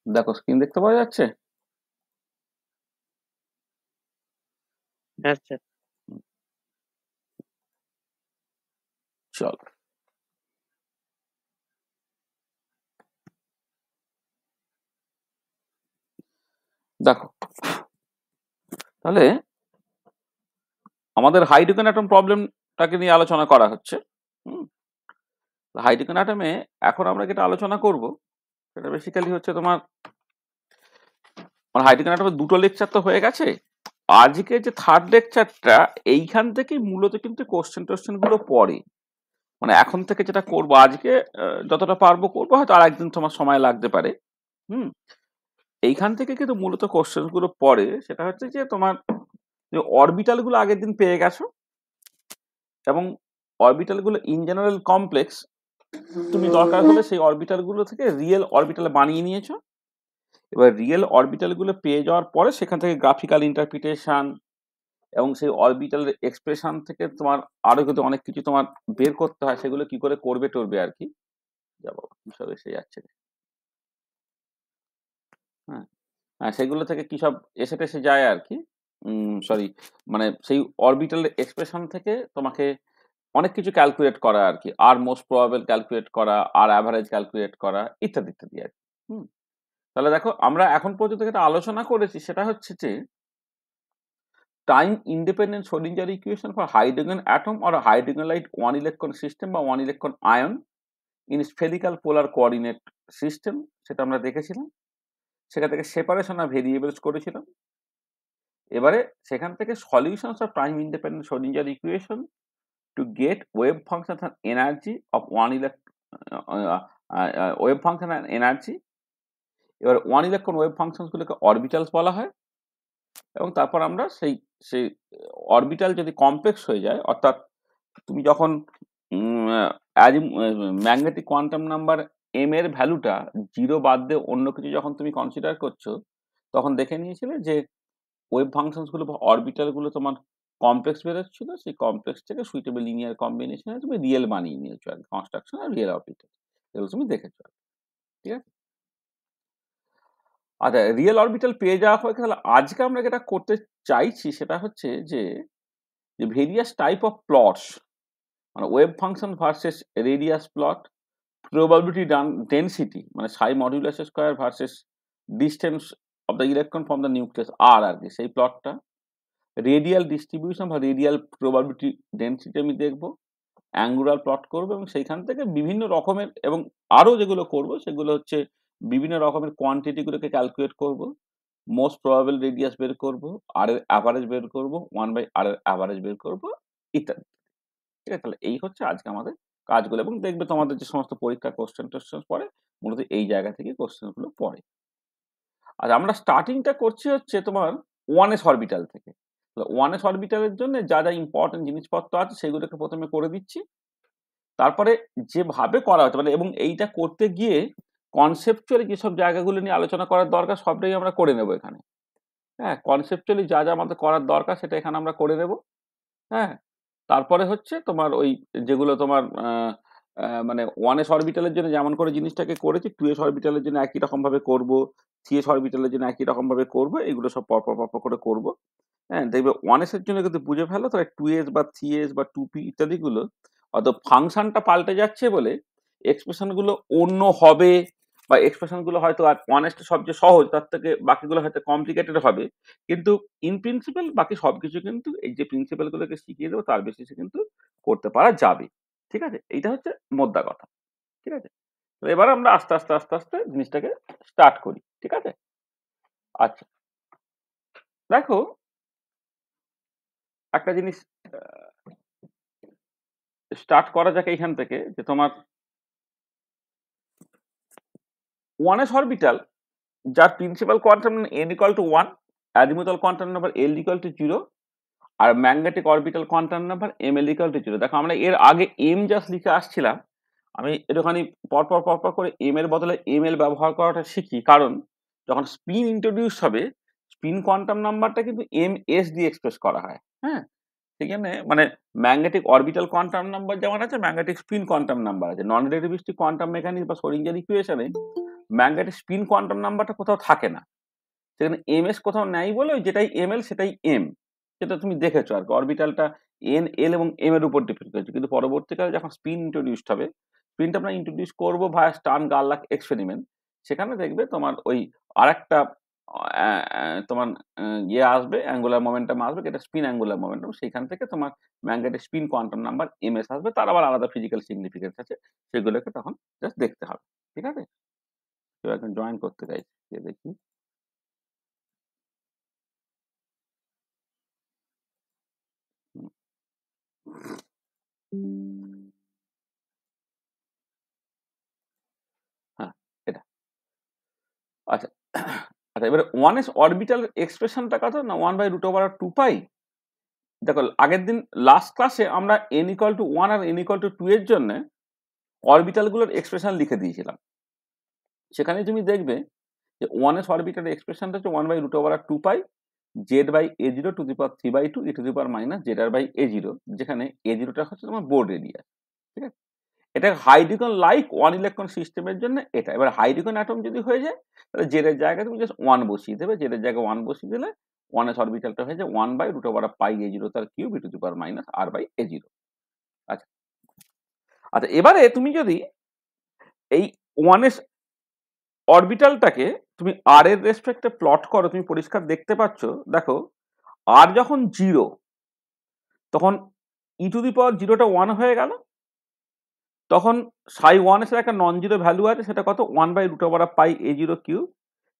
দেখো স্ক্রিন দেখতে পাওয়া যাচ্ছে? আচ্ছা, চল, দেখো তাহলে আমাদের হাইড্রোজেন অ্যাটম প্রবলেমটাকে নিয়ে আলোচনা করা হচ্ছে। হাইড্রোজেন অ্যাটমে এখন আমরা যেটা আলোচনা করব সেটা বেসিক্যালি হচ্ছে তোমার হাইড্রোজেন অ্যাটমের দুটো লেকচার তো হয়ে গেছে। আজকে যে থার্ড লেকচারটা, এইখান থেকেই মূলত কিন্তু কোশ্চেন গুলো পড়ে। মানে এখন থেকে যেটা করবো আজকে, যতটা পারবো করবো, হয়তো আর একদিন তোমার সময় লাগতে পারে। হুম এইখান থেকে কিন্তু মূলত কোশ্চেন গুলো পড়ে, সেটা হচ্ছে যে তোমার যে অরবিটাল গুলো আগের দিন পেয়ে গেছো, এবং অরবিটাল গুলো ইন জেনারেল কমপ্লেক্স। তুমি দরকার হলে সেই অরবিটাল গুলো থেকে রিয়েল অরবিটাল বানিয়ে নিয়েছো। এবার রিয়েল অরবিটাল গুলো পেয়ে যাওয়ার পরে সেখান থেকে গ্রাফিক্যাল ইন্টারপ্রিটেশন এবং সেই অরবিটাল এক্সপ্রেশন থেকে তোমার আরো কিন্তু অনেক কিছু তোমার বের করতে হয়, সেগুলো কি করে করবে টরবে আর কি। যাবো সব এসে যাচ্ছে। হ্যাঁ, হ্যাঁ, সেগুলো থেকে কি সব এসে টেসে যায় আর কি। সরি, মানে সেই অরবিটাল এক্সপ্রেশন থেকে তোমাকে অনেক কিছু ক্যালকুলেট করা আর কি, আর মোস্ট প্রবাবল ক্যালকুলেট করা, আর অ্যাভারেজ ক্যালকুলেট করা, ইত্যাদি ইত্যাদি আর কি। হুম তাহলে দেখো আমরা এখন পর্যন্ত যেটা আলোচনা করেছি সেটা হচ্ছে যে time independent Schrodinger equation for hydrogen atom or hydrogen like one electron system বা one electron ion in spherical polar coordinate system, সেটা আমরা দেখেছিলাম। সেখান থেকে সেপারেশন অফ ভেরিয়েবলস করেছিলাম। এবারে সেখান থেকে solutions of time independent Schrodinger equation to get wave function and energy of one wave function and energy. এবার ওয়ান ইলেকট্রন ওয়েভ ফাংশন গুলোকে অরবিটালস বলা হয়, এবং তারপর আমরা সেই সেই অরবিটাল যদি কমপ্লেক্স হয়ে যায়, অর্থাৎ তুমি যখন ম্যাগনেটিক কোয়ান্টাম নাম্বার এম এর ভ্যালুটা জিরো বাদ দিয়ে অন্য কিছু যখন তুমি কনসিডার করছো, তখন দেখে নিয়েছিলে যে ওয়েভ ফাংশনস গুলো বা অরবিটাল গুলো তোমার কমপ্লেক্স বেরোচ্ছিল। সেই কমপ্লেক্স থেকে সুইটেবল লিনিয়ার কম্বিনেশনে তুমি রিয়েল বানিয়ে নিয়েছো আর কনস্ট্রাকশন আর রিয়েল অরবিটাল, এগুলো তুমি দেখেছো। ঠিক আছে, আচ্ছা, রিয়েল অরবিটাল পেয়ে যাওয়া হয়ে তাহলে আজকে আমরা যেটা করতে চাইছি সেটা হচ্ছে যে ভেরিয়াস টাইপ অফ প্লটস, মানে wave function versus radius plot, probability density মানে psi modulus square versus distance of the electron from the nucleus আর কি সেই প্লটটা, রেডিয়াল ডিস্ট্রিবিউশন বা রেডিয়াল প্রবাবিলিটি ডেন্সিটি আমি দেখবো, অ্যাঙ্গুলার প্লট করবো, এবং সেইখান থেকে বিভিন্ন রকমের এবং আরো যেগুলো করব সেগুলো হচ্ছে বিভিন্ন রকমের কোয়ান্টিটি গুলোকে ক্যালকুলেট করব, মোস্ট প্রবাবল রেডিয়াস বের করব, আর এর অ্যাভারেজ বের করব, ওয়ান বাই আর এর অ্যাভারেজ বের করব, ইত্যাদি। ঠিক আছে, তাহলে এই হচ্ছে আজকে আমাদের কাজগুলো, এবং দেখবে তোমাদের যে সমস্ত পরীক্ষা কোশ্চেন টোশ্চেন পড়ে মূলত এই জায়গা থেকে কোশ্চেন গুলো পড়ে। আর আমরা স্টার্টিংটা করছি হচ্ছে তোমার ওয়ান এস অরবিটাল থেকে। ওয়ান এস অরবিটালের জন্য যা যা ইম্পর্টেন্ট জিনিসপত্র আছে সেগুলোকে প্রথমে করে দিচ্ছি, তারপরে যেভাবে করা হতে পারে, এবং এইটা করতে গিয়ে কনসেপচুয়ালি যেসব জায়গাগুলো নিয়ে আলোচনা করার দরকার সবটাই আমরা করে নেব এখানে। হ্যাঁ, কনসেপচুয়ালি যা যা আমাদের করার দরকার সেটা এখানে আমরা করে নেব। হ্যাঁ, তারপরে হচ্ছে তোমার ওই যেগুলো তোমার মানে ওয়ান এস অরবিটালের জন্য যেমন করে জিনিসটাকে করেছি, টু এস অরবিটালের জন্য একই রকম ভাবে করবো, থ্রি এস অরবিটালের জন্য একই রকম ভাবে করবো, এগুলো সব পরপর পরপর করে করবো। হ্যাঁ, দেখবে ওয়ান এস এর জন্য কিন্তু বুঝে ফেলো, তাহলে টু এস বা থ্রি এস বা টু পি ইত্যাদি গুলো অত ফাংশনটা পাল্টে যাচ্ছে বলে এক্সপ্রেশন গুলো অন্য হবে, বা এক্সপ্রেশন গুলো হয়তো আর ওয়ান এস টা সবচেয়ে সহজ, তার থেকে বাকিগুলো হয়তো কমপ্লিকেটেড হবে, কিন্তু ইন প্রিন্সিপাল বাকি সবকিছু কিন্তু এই যে প্রিন্সিপাল গুলোকে শিখিয়ে দেবো তার বেসিসে কিন্তু করতে পারা যাবে। ঠিক আছে, এইটা হচ্ছে মোদ্দা কথা। ঠিক আছে, তো এবার আমরা আস্তে আস্তে আস্তে আস্তে জিনিসটাকে স্টার্ট করি। ঠিক আছে, আচ্ছা, দেখো একটা জিনিস স্টার্ট করা যাক এইখান থেকে, যে তোমার ওয়ান এস অরবিটাল যার principal quantum n equal to one, azimuthal quantum number l equal to zero, আর magnetic orbital quantum number ml equal to zero. দেখো আমরা এর আগে m জাস্ট লিখে আসছিলাম, আমি একটুখানি পরপর পরপর করে m এর বদলে ml ব্যবহার করাটা শিখি, কারণ যখন স্পিন ইন্ট্রোডিউস হবে স্পিন কোয়ান্টাম নাম্বারটা কিন্তু ms দিয়ে এক্সপ্রেস করা হয়। হ্যাঁ, সেখানে মানে ম্যাগনেটিক অরবিটাল কোয়ান্টাম নাম্বার যেমন আছে, ম্যাগনেটিক স্পিন কোয়ান্টাম নাম্বার আছে। নন রিলেটিভিস্টিক কোয়ান্টাম মেকানিক্স বা শ্রোডিঞ্জার ইকুয়েশনে ম্যাগনেটিক স্পিন কোয়ান্টাম নাম্বারটা কোথাও থাকে না, সেখানে ms কোথাও নেই বলে ওই যেটাই ml সেটাই m, যেটা তুমি দেখেছো আর কি, অরবিটালটা n l এবং m এর উপর ডিপেন্ড করেছে। কিন্তু পরবর্তীকালে যখন স্পিন ইন্ট্রোডিউসড হবে, স্পিনটা আমরা ইন্ট্রোডিউস করবো ভায়া স্টার্ন গার্লাক এক্সপেরিমেন্ট, সেখানে দেখবে তোমার ওই আরেকটা তোমার ইয়ে আসবে, অ্যাঙ্গুলার মোমেন্টাম আসবে, যেটা স্পিন অ্যাঙ্গুলার মোমেন্টাম, সেখান থেকে তোমার magnetic spin quantum number ms আসবে, তার আবার আলাদা ফিজিক্যাল সিগনিফিকেন্স আছে, সেগুলোকে তখন জাস্ট দেখতে হবে। ঠিক আছে, কেউ একজন জয়েন করতে চাইছে, দেখি। হ্যাঁ, এটা আচ্ছা। আচ্ছা, এবারে ওয়ান এস অরবিটাল এক্সপ্রেশনটা কত না, 1/√2π। দেখো আগের দিন লাস্ট ক্লাসে আমরা n=1 আর n=2 এর জন্য অরবিটাল গুলোর এক্সপ্রেশন লিখে দিয়েছিলাম। সেখানে তুমি দেখবে যে ওয়ান এস অরবিটাল এক্সপ্রেশনটা হচ্ছে 1/√2π z/a0^3/2 e⁻z/a0, যেখানে a0টা হচ্ছে তোমার বোর্ড এরিয়া। ঠিক আছে, এটা হাইড্রোজেন লাইক ওয়ান ইলেকট্রন সিস্টেমের জন্য এটা। এবার হাইড্রোজেন অ্যাটম যদি হয়ে যায়, তাহলে জেড এর জায়গায় তুমি জাস্ট 1 বসিয়ে দেবে, জেড এর জায়গায় 1 বসিয়ে দিলে 1s অরবিটালটা হয়ে যায় 1/√πa0 তার কিউব e⁻r/a0। আচ্ছা আচ্ছা, এবারে তুমি যদি এই 1s অরবিটালটাকে তুমি আর এর রেসপেক্টে প্লট করো, তুমি পরিষ্কার দেখতে পাচ্ছ। দেখো আর যখন 0, তখন e⁻0টা 1 হয়ে গেল, তখন সাই 1s এর একটা নন জিরো ভ্যালু আছে, সেটা কত 1/√πa0 কিউব।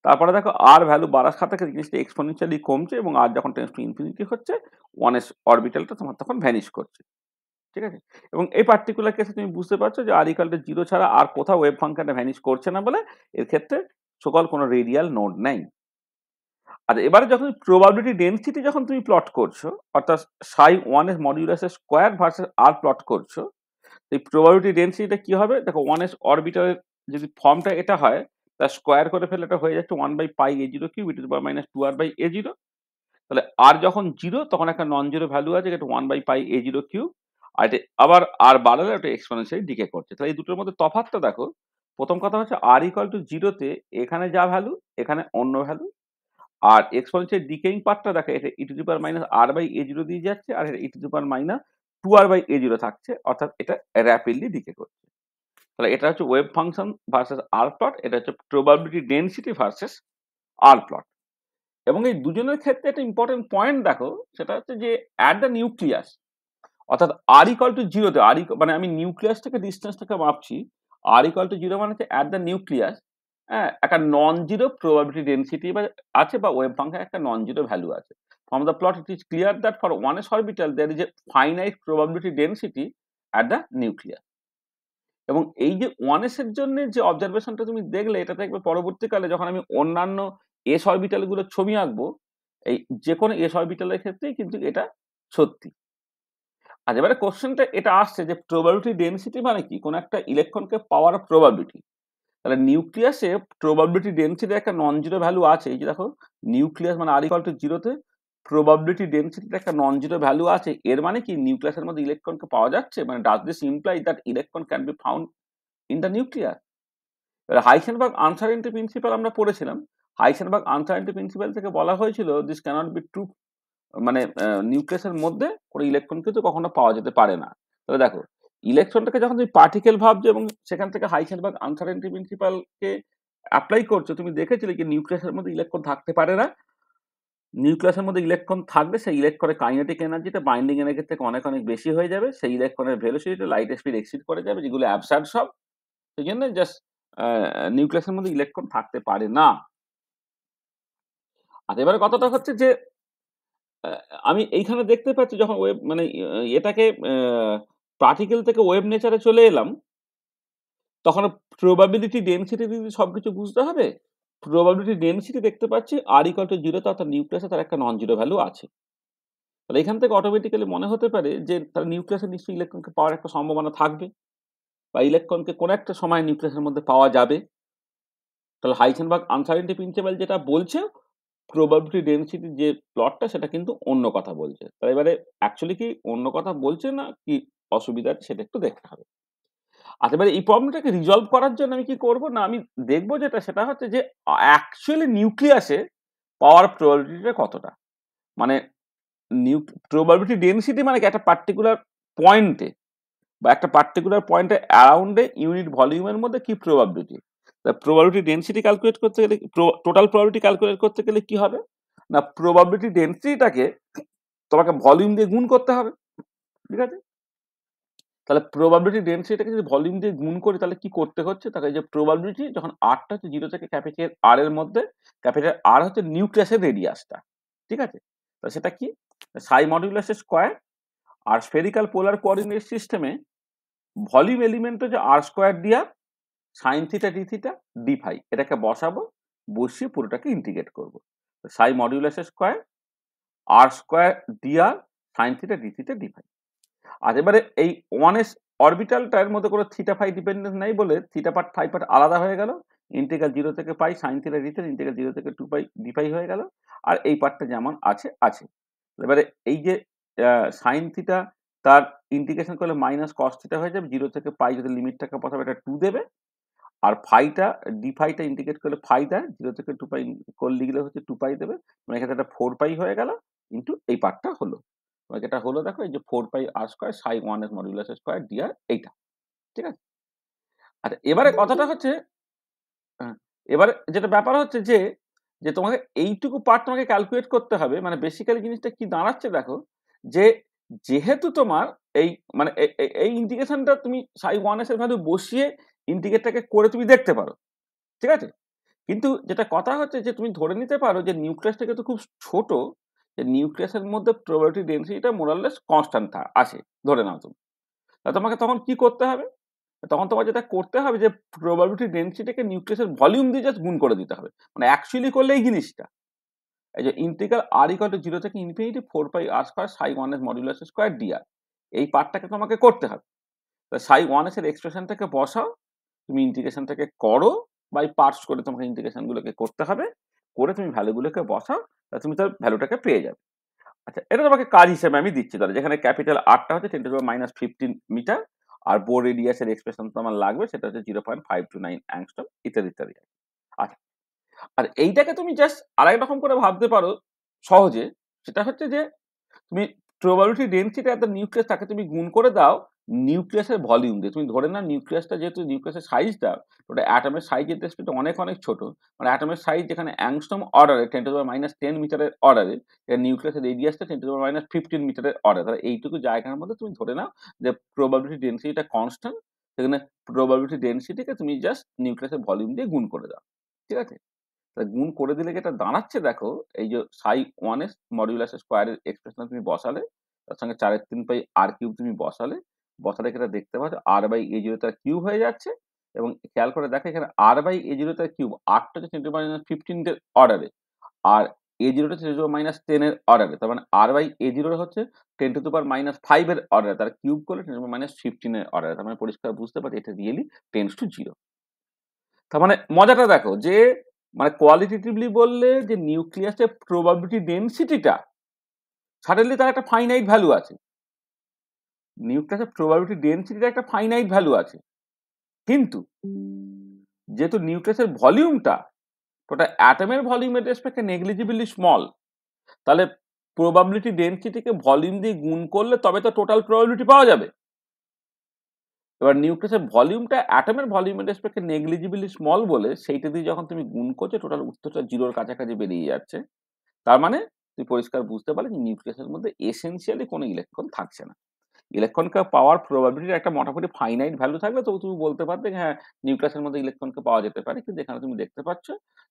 তারপরে দেখো আর ভ্যালু বাড়ার সাথে সাথে জিনিসটা এক্সপোনেনশিয়ালি কমছে, এবং আর যখন টেন্ডস টু ইনফিনিটি হচ্ছে 1s অরবিটালটা তোমার তখন ভ্যানিশ করছে। ঠিক আছে, এবং এই পার্টিকুলার কেসে তুমি বুঝতে পারছো যে r=0 ছাড়া আর কোথাও ওয়েভ ফাংশনটা ভ্যানিশ করছে না বলে এর ক্ষেত্রে সকল কোনো রেডিয়াল নোড নেই। আর এবারে যখন প্রবাবিলিটি ডেনসিটি যখন তুমি প্লট করছো, অর্থাৎ সাই 1s মডিউলাসের স্কোয়ার ভার্সেস আর প্লট করছো, এই প্রবাবিলিটি ডেনসিটিটা কি হবে দেখো, 1s অরবিটালের যদি ফর্মটা এটা হয়, তার স্কোয়ার করে ফেলে এটা হয়ে যাচ্ছে 1/πa0 কিউব e⁻²r/a0। তাহলে আর যখন 0 তখন একটা নন জিরো ভ্যালু আছে, যেটা 1/πa0 কিউব, আর এটা আবার আর বাড়ালে ওটা এক্সপোনেনশিয়ালি ডিকে করছে। তাহলে এই দুটোর মধ্যে তফাৎটা দেখো। প্রথম কথা হচ্ছে r=0 এখানে যা ভ্যালু এখানে অন্য ভ্যালু, আর এক্সপোনেনশিয়াল ডিকেইং পার্টটা দেখো, এটা e⁻r/a0 দিয়ে যাচ্ছে, আর এটা e⁻²r/a0 থাকছে, অর্থাৎ এটা র্যাপিডলি ডিকে করছে। তাহলে এটা হচ্ছে ওয়েভ ফাংশন ভার্সেস আর প্লট, এটা হচ্ছে প্রবাবিলিটি ডেনসিটি ভার্সেস আর প্লট। এবং এই দুজনের ক্ষেত্রে একটা ইম্পর্টেন্ট পয়েন্ট দেখো, সেটা হচ্ছে যে অ্যাট দ্য নিউক্লিয়াস, অর্থাৎ r=0 তে, মানে আমি নিউক্লিয়াস থেকে ডিস্টেন্সটাকে মাপছি, r=0 মানে হচ্ছে অ্যাট দ্য নিউক্লিয়াস, হ্যাঁ, একটা নন জিরো প্রবাবিলিটি ডেনসিটি আছে, বা ওয়েভ ফাংশন একটা নন জিরো ভ্যালু আছে। From the plot it is clear that for 1s orbital there is a finite probability density at the nucleus. এবং এই যে 1s এর জন্য যে অবজারভেশনটা তুমি দেখলে, এটা দেখবে পরবর্তীকালে যখন আমি অন্যান্য এস অরবিটাল গুলোর ছবি আঁকবো, এই যে কোনো এস অরবিটালের ক্ষেত্রেই কিন্তু এটা সত্যি। আর এবারে কোশ্চেনটা এটা আসছে যে প্রবাবিলিটি ডেনসিটি মানে কি, কোন একটা ইলেকট্রনকে পাওয়ার প্রবাবিলিটি। তাহলে নিউক্লিয়াসে প্রবাবিলিটি ডেনসিটির একটা নন জিরো ভ্যালু আছে। এই যে দেখো, নিউক্লিয়াস মানে r=0 তে প্রবাবিলিটি ডেনসিটির একটা নন জিরো ভ্যালু আছে। এর মানে কি নিউক্লিয়াসের মধ্যে ইলেকট্রনকে পাওয়া যাচ্ছে, মানে does this imply that electron can be found in the nucleus. Heisenberg uncertainty principle আমরা পড়েছিলাম। হাইসেনবার্গ আনসার্টেনিটি প্রিন্সিপাল থেকে বলা হয়েছিল দিস ক্যানট বি ট্রু, মানে নিউক্লিয়াসের মধ্যে কোনো ইলেকট্রন কিন্তু কখনো পাওয়া যেতে পারে না। তাহলে দেখো, ইলেকট্রনটাকে যখন তুমি পার্টিকেল ভাবছো এবং সেখান থেকে হাইসেনবার্গ আনসার্টেনিটি প্রিন্সিপালকে অ্যাপ্লাই করছো, তুমি দেখেছিলে কি নিউক্লিয়াসের মধ্যে ইলেকট্রন থাকতে পারে না। নিউক্লিয়াসের মধ্যে ইলেকট্রন থাকলে সেই ইলেকট্রনের কাইনেটিক এনার্জিটা বাইন্ডিং এনার্জি থেকে অনেক অনেক বেশি হয়ে যাবে, সেই ইলেকট্রনের ভেলোসিটি লাইট স্পিড এক্সিড করে যাবে, যেগুলো অ্যাবসার্ড সব। সেই জন্য জাস্ট নিউক্লিয়াসের মধ্যে ইলেকট্রন থাকতে পারে না। আর এবারে কথাটা হচ্ছে যে আমি এইখানে দেখতে পাচ্ছি যখন ওয়েব মানে এটাকে পার্টিকেল থেকে ওয়েব নেচারে চলে এলাম, তখন প্রবাবিলিটি ডেনসিটি দিয়ে সবকিছু বুঝতে হবে। প্রবাবিলিটি ডেনসিটি দেখতে পাচ্ছি r=0 তে, অর্থাৎ নিউক্লিয়াসে তার একটা নন জিরো ভ্যালু আছে। তাহলে এখান থেকে অটোমেটিক্যালি মনে হতে পারে যে তার নিউক্লিয়াসে নিশ্চয়ই ইলেকট্রনকে পাওয়ার একটা সম্ভাবনা থাকবে, বা ইলেকট্রনকে কোনো একটা সময় নিউক্লিয়াসের মধ্যে পাওয়া যাবে। তাহলে হাইসেনবার্গ আনসার্টেনিটি প্রিন্সিপাল যেটা বলছে, প্রবাবিলিটি ডেনসিটি যে প্লটটা, সেটা কিন্তু অন্য কথা বলছে। তাহলে এবারে অ্যাকচুয়ালি কি অন্য কথা বলছে না কি অসুবিধা আছে, সেটা একটু দেখতে হবে। আচ্ছা, এবারে এই প্রবলেমটাকে রিজলভ করার জন্য আমি কি করব না, আমি দেখব যেটা সেটা হচ্ছে যে অ্যাকচুয়ালি নিউক্লিয়াসে পাওয়ার প্রবাবিলিটিটা কতটা। মানে প্রবাবিলিটি ডেনসিটি মানে কি একটা পার্টিকুলার পয়েন্টে বা একটা পার্টিকুলার পয়েন্টে অ্যারাউন্ড এ ইউনিট ভলিউমের মধ্যে কি প্রবাবিলিটি। প্রবাবিলিটি ডেনসিটি ক্যালকুলেট করতে গেলে, টোটাল প্রবাবিলিটি ক্যালকুলেট করতে গেলে কি হবে না, প্রবাবিলিটি ডেনসিটিটাকে তোমাকে ভলিউম দিয়ে গুণ করতে হবে। ঠিক আছে, তাহলে প্রবাবিলিটি ডেনসিটিটাকে যদি ভলিউম দিয়ে গুণ করি তাহলে কি করতে হচ্ছে, তাহলে যে প্রবাবিলিটি যখন আরটা হচ্ছে 0 থেকে ক্যাপিটাল আর এর মধ্যে, ক্যাপিটাল আর হচ্ছে নিউক্লিয়াসের রেডিয়াসটা। ঠিক আছে, তাহলে সেটা কি, সাই মডুলাস স্কয়ার, আর স্ফেরিক্যাল পোলার কোঅর্ডিনেট সিস্টেমে ভলিউম এলিমেন্ট হচ্ছে r square d r sine theta d theta d phi, এটাকে বসাবো, বসিয়ে পুরোটাকে ইন্টিগ্রেট করবো। Psi modulus square r square d r sine theta d theta d phi. আর এবারে এই 1s অরবিটালটার মধ্যে কোনো থিটা ফাই ডিপেন্ডেন্স নাই বলে থিটা পার্ট ফাই পার্ট আলাদা হয়ে গেল, ইন্টিগ্রাল 0 থেকে pi sine theta d theta integral 0 থেকে 2 পাই ডি ফাই হয়ে গেল, আর এই পার্টটা যেমন আছে আছে। এবারে এই যে সাইন থিটা তার ইন্টিগ্রেশন করলে মাইনাস কস থিটা হয়ে যাবে, 0 থেকে পাই যদি লিমিটটাকে বসাবে এটা 2 দেবে, আর ফাইটা ডি ফাইটা ইন্টিগ্রেট করলে ফাই দেয়, 0 থেকে 2 পাই করলে লিখলে হচ্ছে 2 পাই দেবে, মানে এখানে একটা 4 পাই হয়ে গেল, কিন্তু এই পার্টটা হলো, এটা হলো দেখো এই যে 4 পাই আর স্কয়ার সাই 1s মডুলাস স্কয়ার ডি আর এইটা। ঠিক আছে, আচ্ছা এবারে কথাটা হচ্ছে, হ্যাঁ, এবারে যেটা ব্যাপার হচ্ছে যে যে তোমাকে এইটুকু পার্ট তোমাকে ক্যালকুলেট করতে হবে, মানে বেসিক্যালি জিনিসটা কি দাঁড়াচ্ছে দেখো, যে যেহেতু তোমার এই মানে এই ইন্টিগ্রেশনটা তুমি সাই 1s এর ভ্যালু বসিয়ে ইন্টিগ্রেটটাকে করে তুমি দেখতে পারো। ঠিক আছে, কিন্তু যেটা কথা হচ্ছে যে তুমি ধরে নিতে পারো যে নিউক্লিয়াসটা কিন্তু খুব ছোট, যে নিউক্লিয়াসের মধ্যে প্রবাবিলিটি ডেনসিটিটা মোরাললেস কনস্ট্যান্ট আসে, ধরে নাও তুমি। তোমাকে তখন কি করতে হবে, তখন তোমার যেটা করতে হবে যে প্রবাবিলিটি ডেনসিটিকে নিউক্লিয়াসের ভলিউম দিয়ে জাস্ট গুণ করে দিতে হবে, মানে অ্যাকচুয়ালি করলে এই জিনিসটা, এই যে ইন্টিগ্রাল আর ইকুয়াল টু 0 থেকে ইনফিনিটি 4 পাই আর স্কয়ার সাই 1s মডুলাস স্কয়ার ডি আর, এই পার্টটাকে তোমাকে করতে হবে। সাই 1s এর এক্সপ্রেশনটাকে বসাও, তুমি ইন্টিগ্রেশনটাকে করো, বাই পার্টস করে তোমাকে ইন্টিগ্রেশনগুলোকে করতে হবে, করে তুমি ভ্যালুগুলোকে বসাও, তুমি তার ভ্যালুটাকে পেয়ে যাবে। আচ্ছা, এটা তোমাকে কাজ হিসেবে আমি দিচ্ছি, তাহলে যেখানে ক্যাপিটাল আরটা হচ্ছে 10⁻⁻15 মিটার, আর বোর রেডিয়াসের এক্সপ্রেশন তো আমার লাগবে, সেটা হচ্ছে 0.529 অ্যাংস্ট্রম, ইত্যাদি ইত্যাদি। আচ্ছা, আর এইটাকে তুমি জাস্ট আরেক রকম করে ভাবতে পারো সহজে, সেটা হচ্ছে যে তুমি প্রবাবিলিটি ডেনসিটি এত নিউক্লিয়াস তাকে তুমি গুণ করে দাও নিউক্লিয়াসের ভলিউম দিয়ে। তুমি ধরে নাও নিউক্লিয়াসটা, যেহেতু নিউক্লিয়াসের সাইজটা ওটা অ্যাটমের সাইজের রেসপেক্টে অনেক অনেক ছোট, মানে অ্যাটমের সাইজ যেখানে অ্যাংস্ট্রম অর্ডারে 10⁻⁻10 মিটারের অর্ডারে, নিউক্লিয়াসের রেডিয়াসটা 10⁻⁻15 মিটারের অর্ডার, তাহলে এইটুকু জায়গার মধ্যে তুমি ধরে নাও যে প্রবাবিলিটি ডেনসিটিটা কনস্ট্যান্ট, সেখানে প্রবাবিলিটি ডেনসিটিকে তুমি জাস্ট নিউক্লিয়াসের ভলিউম দিয়ে গুণ করে দাও। ঠিক আছে, গুণ করে দিলে যেটা দাঁড়াচ্ছে দেখো, এই যে সাই 1s মডুলাস স্কয়ারের এক্সপ্রেশন তুমি বসালে, তার সঙ্গে 4/3 পাই আর কিউব তুমি বসালে, বসালে এটা দেখতে পাচ্ছ আর বাই এ জিরো তার কিউব হয়ে যাচ্ছে, এবং খেয়াল করে দেখো এখানে আর বাই এ জিরো তার কিউব, আরটা হচ্ছে 10⁻15 এর অর্ডারে, আর এ জিরোটা হচ্ছে 10⁻10 এর অর্ডারে, তার মানে আর বাই এ জিরো হচ্ছে 10⁻5 এর অর্ডারে, তার কিউব করলে 10⁻15 এর অর্ডারে, তার মানে পরিষ্কার বুঝতে পারছি এটা রিয়েলি টেন্ডস টু 0। তার মানে মজাটা দেখো যে, মানে কোয়ালিটেটিভলি বললে যে নিউক্লিয়াসের প্রবাবিলিটি ডেনসিটিটা সাডেনলি তার একটা ফাইনাইট ভ্যালু আছে, নিউক্লিয়াসের প্রবাবিলিটি ডেনসিটিটা একটা ফাইনাইট ভ্যালু আছে, কিন্তু যেহেতু নিউক্লিয়াসের ভলিউমটা ওটা অ্যাটমের ভলিউমের রেসপেক্টে নেগলিজিবলি স্মল, তাহলে প্রবাবিলিটি ডেনসিটিকে ভলিউম দিয়ে গুণ করলে তবে তো টোটাল প্রবাবিলিটি পাওয়া যাবে। এবার নিউক্লিয়াসের ভলিউমটা অ্যাটমের ভলিউমের রেসপেক্টে নেগলিজিবলি স্মল বলে সেইটা দিয়ে যখন তুমি গুণ করছো টোটাল উত্তরটা 0-র কাছাকাছি বেরিয়ে যাচ্ছে, তার মানে তুই পরিষ্কার বুঝতে পারলে যে নিউক্লিয়াসের মধ্যে এসেনশিয়ালি কোনো ইলেকট্রন থাকছে না। ইলেকট্রনকে পাওয়ার প্রবাবিলিটির একটা মোটামুটি ফাইনাইট ভ্যালু থাকলে তবু তুমি বলতে পারবে হ্যাঁ নিউক্লিয়াসের মধ্যে ইলেকট্রনকে পাওয়া যেতে পারে, কিন্তু এখানে তুমি দেখতে পাচ্ছ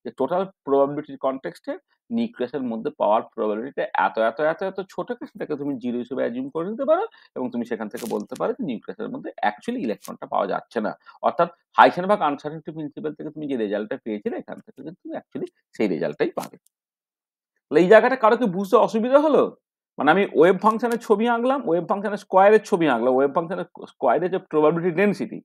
যে টোটাল প্রবাবিলিটির কনটেক্সটে নিউক্লিয়াসের মধ্যে পাওয়ার প্রবাবিলিটিটা এত এত এত এত ছোট, সেটাকে তুমি 0 হিসেবে অ্যাজিউম করে নিতে পারো, এবং তুমি সেখান থেকে বলতে পারো যে নিউক্লিয়াসের মধ্যে অ্যাকচুয়ালি ইলেকট্রনটা পাওয়া যাচ্ছে না। অর্থাৎ হাইসেনবার্গ আনসার্টেনিটি প্রিন্সিপাল থেকে তুমি যে রেজাল্টটা পেয়েছিলে এখান থেকে কিন্তু তুমি অ্যাকচুয়ালি সেই রেজাল্টটাই পাবে। এই জায়গাটা কারো কি বুঝতে অসুবিধা হলো? মানে আমি ওয়েভ ফাংশনের ছবি আঁকলাম, ওয়েভ ফাংশনের স্কোয়ারের ছবি আঁকলাম, ওয়েভ ফাংশনের স্কোয়ারের যে প্রবাবিলিটি ডেনসিটি,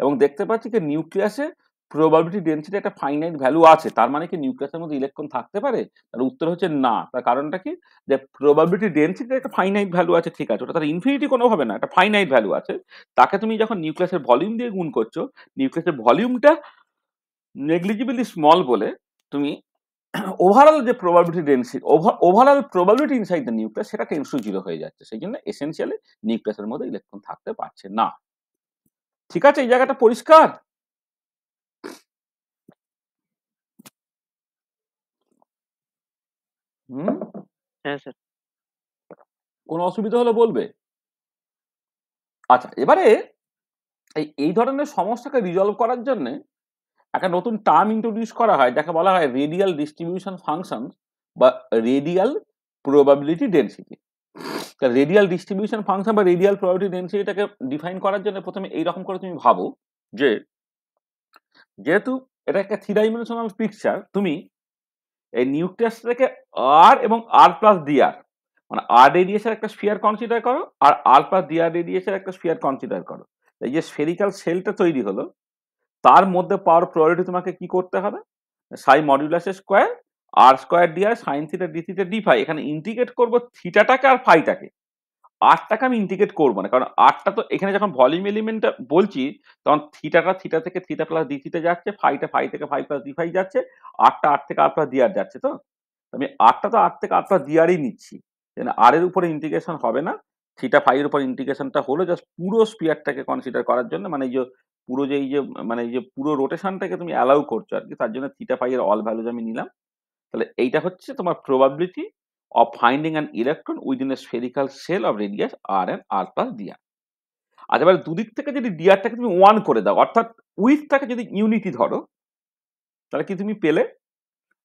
এবং দেখতে পাচ্ছি যে নিউক্লিয়াসে প্রবাবিলিটি ডেনসিটি একটা ফাইনাইট ভ্যালু আছে, তার মানে কি নিউক্লিয়াসের মধ্যে ইলেকট্রন থাকতে পারে? তার উত্তর হচ্ছে না। তার কারণটা কি? যে প্রবাবিলিটি ডেনসিটির একটা ফাইনাইট ভ্যালু আছে, ঠিক আছে, ওটা তার ইনফিনিটি কোনোভাবে না, একটা ফাইনাইট ভ্যালু আছে। তাকে তুমি যখন নিউক্লিয়াসের ভলিউম দিয়ে গুণ করছো, নিউক্লিয়াসের ভলিউমটা নেগলিজিবলি স্মল বলে তুমি ওভারঅল যে probability density, overall probability inside the nucleus সেটা টেন্ডস টু 0 হয়ে যাচ্ছে। সেই জন্য এসেনশিয়ালি নিউক্লিয়াসের মধ্যে ইলেকট্রন থাকতে পারছে না। ঠিক আছে, এই জায়গাটা পরিষ্কার? হ্যাঁ স্যার। কোনো অসুবিধা হলে বলবে। আচ্ছা, এবারে এই ধরনের সমস্যাকে রিজলভ করার জন্য একটা নতুন টার্ম ইন্ট্রোডিউস করা হয়, যাকে বলা হয় রেডিয়াল ডিস্ট্রিবিউশন ফাংশন বা radial probability density. Radial distribution function বা রেডিয়াল প্রবাবিলিটি ডেনসিটিটাকে ডিফাইন করার জন্য প্রথমে এইরকম করে তুমি ভাবো যে যেহেতু এটা একটা 3 ডাইমেনশনাল পিকচার, তুমি এই নিউক্লিয়াসটাকে আর এবং আর প্লাস ডিআর, মানে আর রেডিয়াসের একটা স্ফিয়ার কনসিডার করো আর আর প্লাস ডিআর রেডিয়াসের একটা স্ফিয়ার কনসিডার করো। এই যে স্ফেরিক্যাল সেলটা তৈরি হলো, তার মধ্যে পাওয়ার প্রবাবিলিটি তোমাকে কি করতে হবে? Psi modulus square r square d r sine theta d theta d phi. এখানে ইন্টিগ্রেট করবো থিটাটাকে আর ফাইটাকে। আরটাকে আমি ইন্টিগ্রেট করবো না, কারণ আরটা তো এখানে যখন ভলিউম এলিমেন্টটা বলছি তখন থিটাটা থিটা থেকে থিটা প্লাস ডি থিটা যাচ্ছে, ফাইটা ফাই থেকে ফাই প্লাস ডি ফাই যাচ্ছে, আরটা আর থেকে আর প্লাস ডি আর যাচ্ছে। তো আমি আরটা তো আর থেকে আর প্লাস ডি আরই নিচ্ছি, আর এর উপরে ইন্টিগ্রেশন হবে না। থিটা ফাই এর উপর ইন্টিগ্রেশনটা হলো জাস্ট পুরো স্পিয়ারটাকে কনসিডার করার জন্য, মানে এই যে পুরো যে এই যে মানে এই যে পুরো রোটেশনটাকে তুমি অ্যালাউ করছো আর কি, তার জন্য থিটা ফাই এর অল ভ্যালুজ আমি নিলাম। তাহলে এইটা হচ্ছে তোমার probability of finding an electron within a spherical shell of radius r and r plus dr। আচ্ছা, এবার দুদিক থেকে যদি ডিআরটাকে তুমি 1 করে দাও, অর্থাৎ উইথটাকে যদি ইউনিটি ধরো, তাহলে কি তুমি পেলে?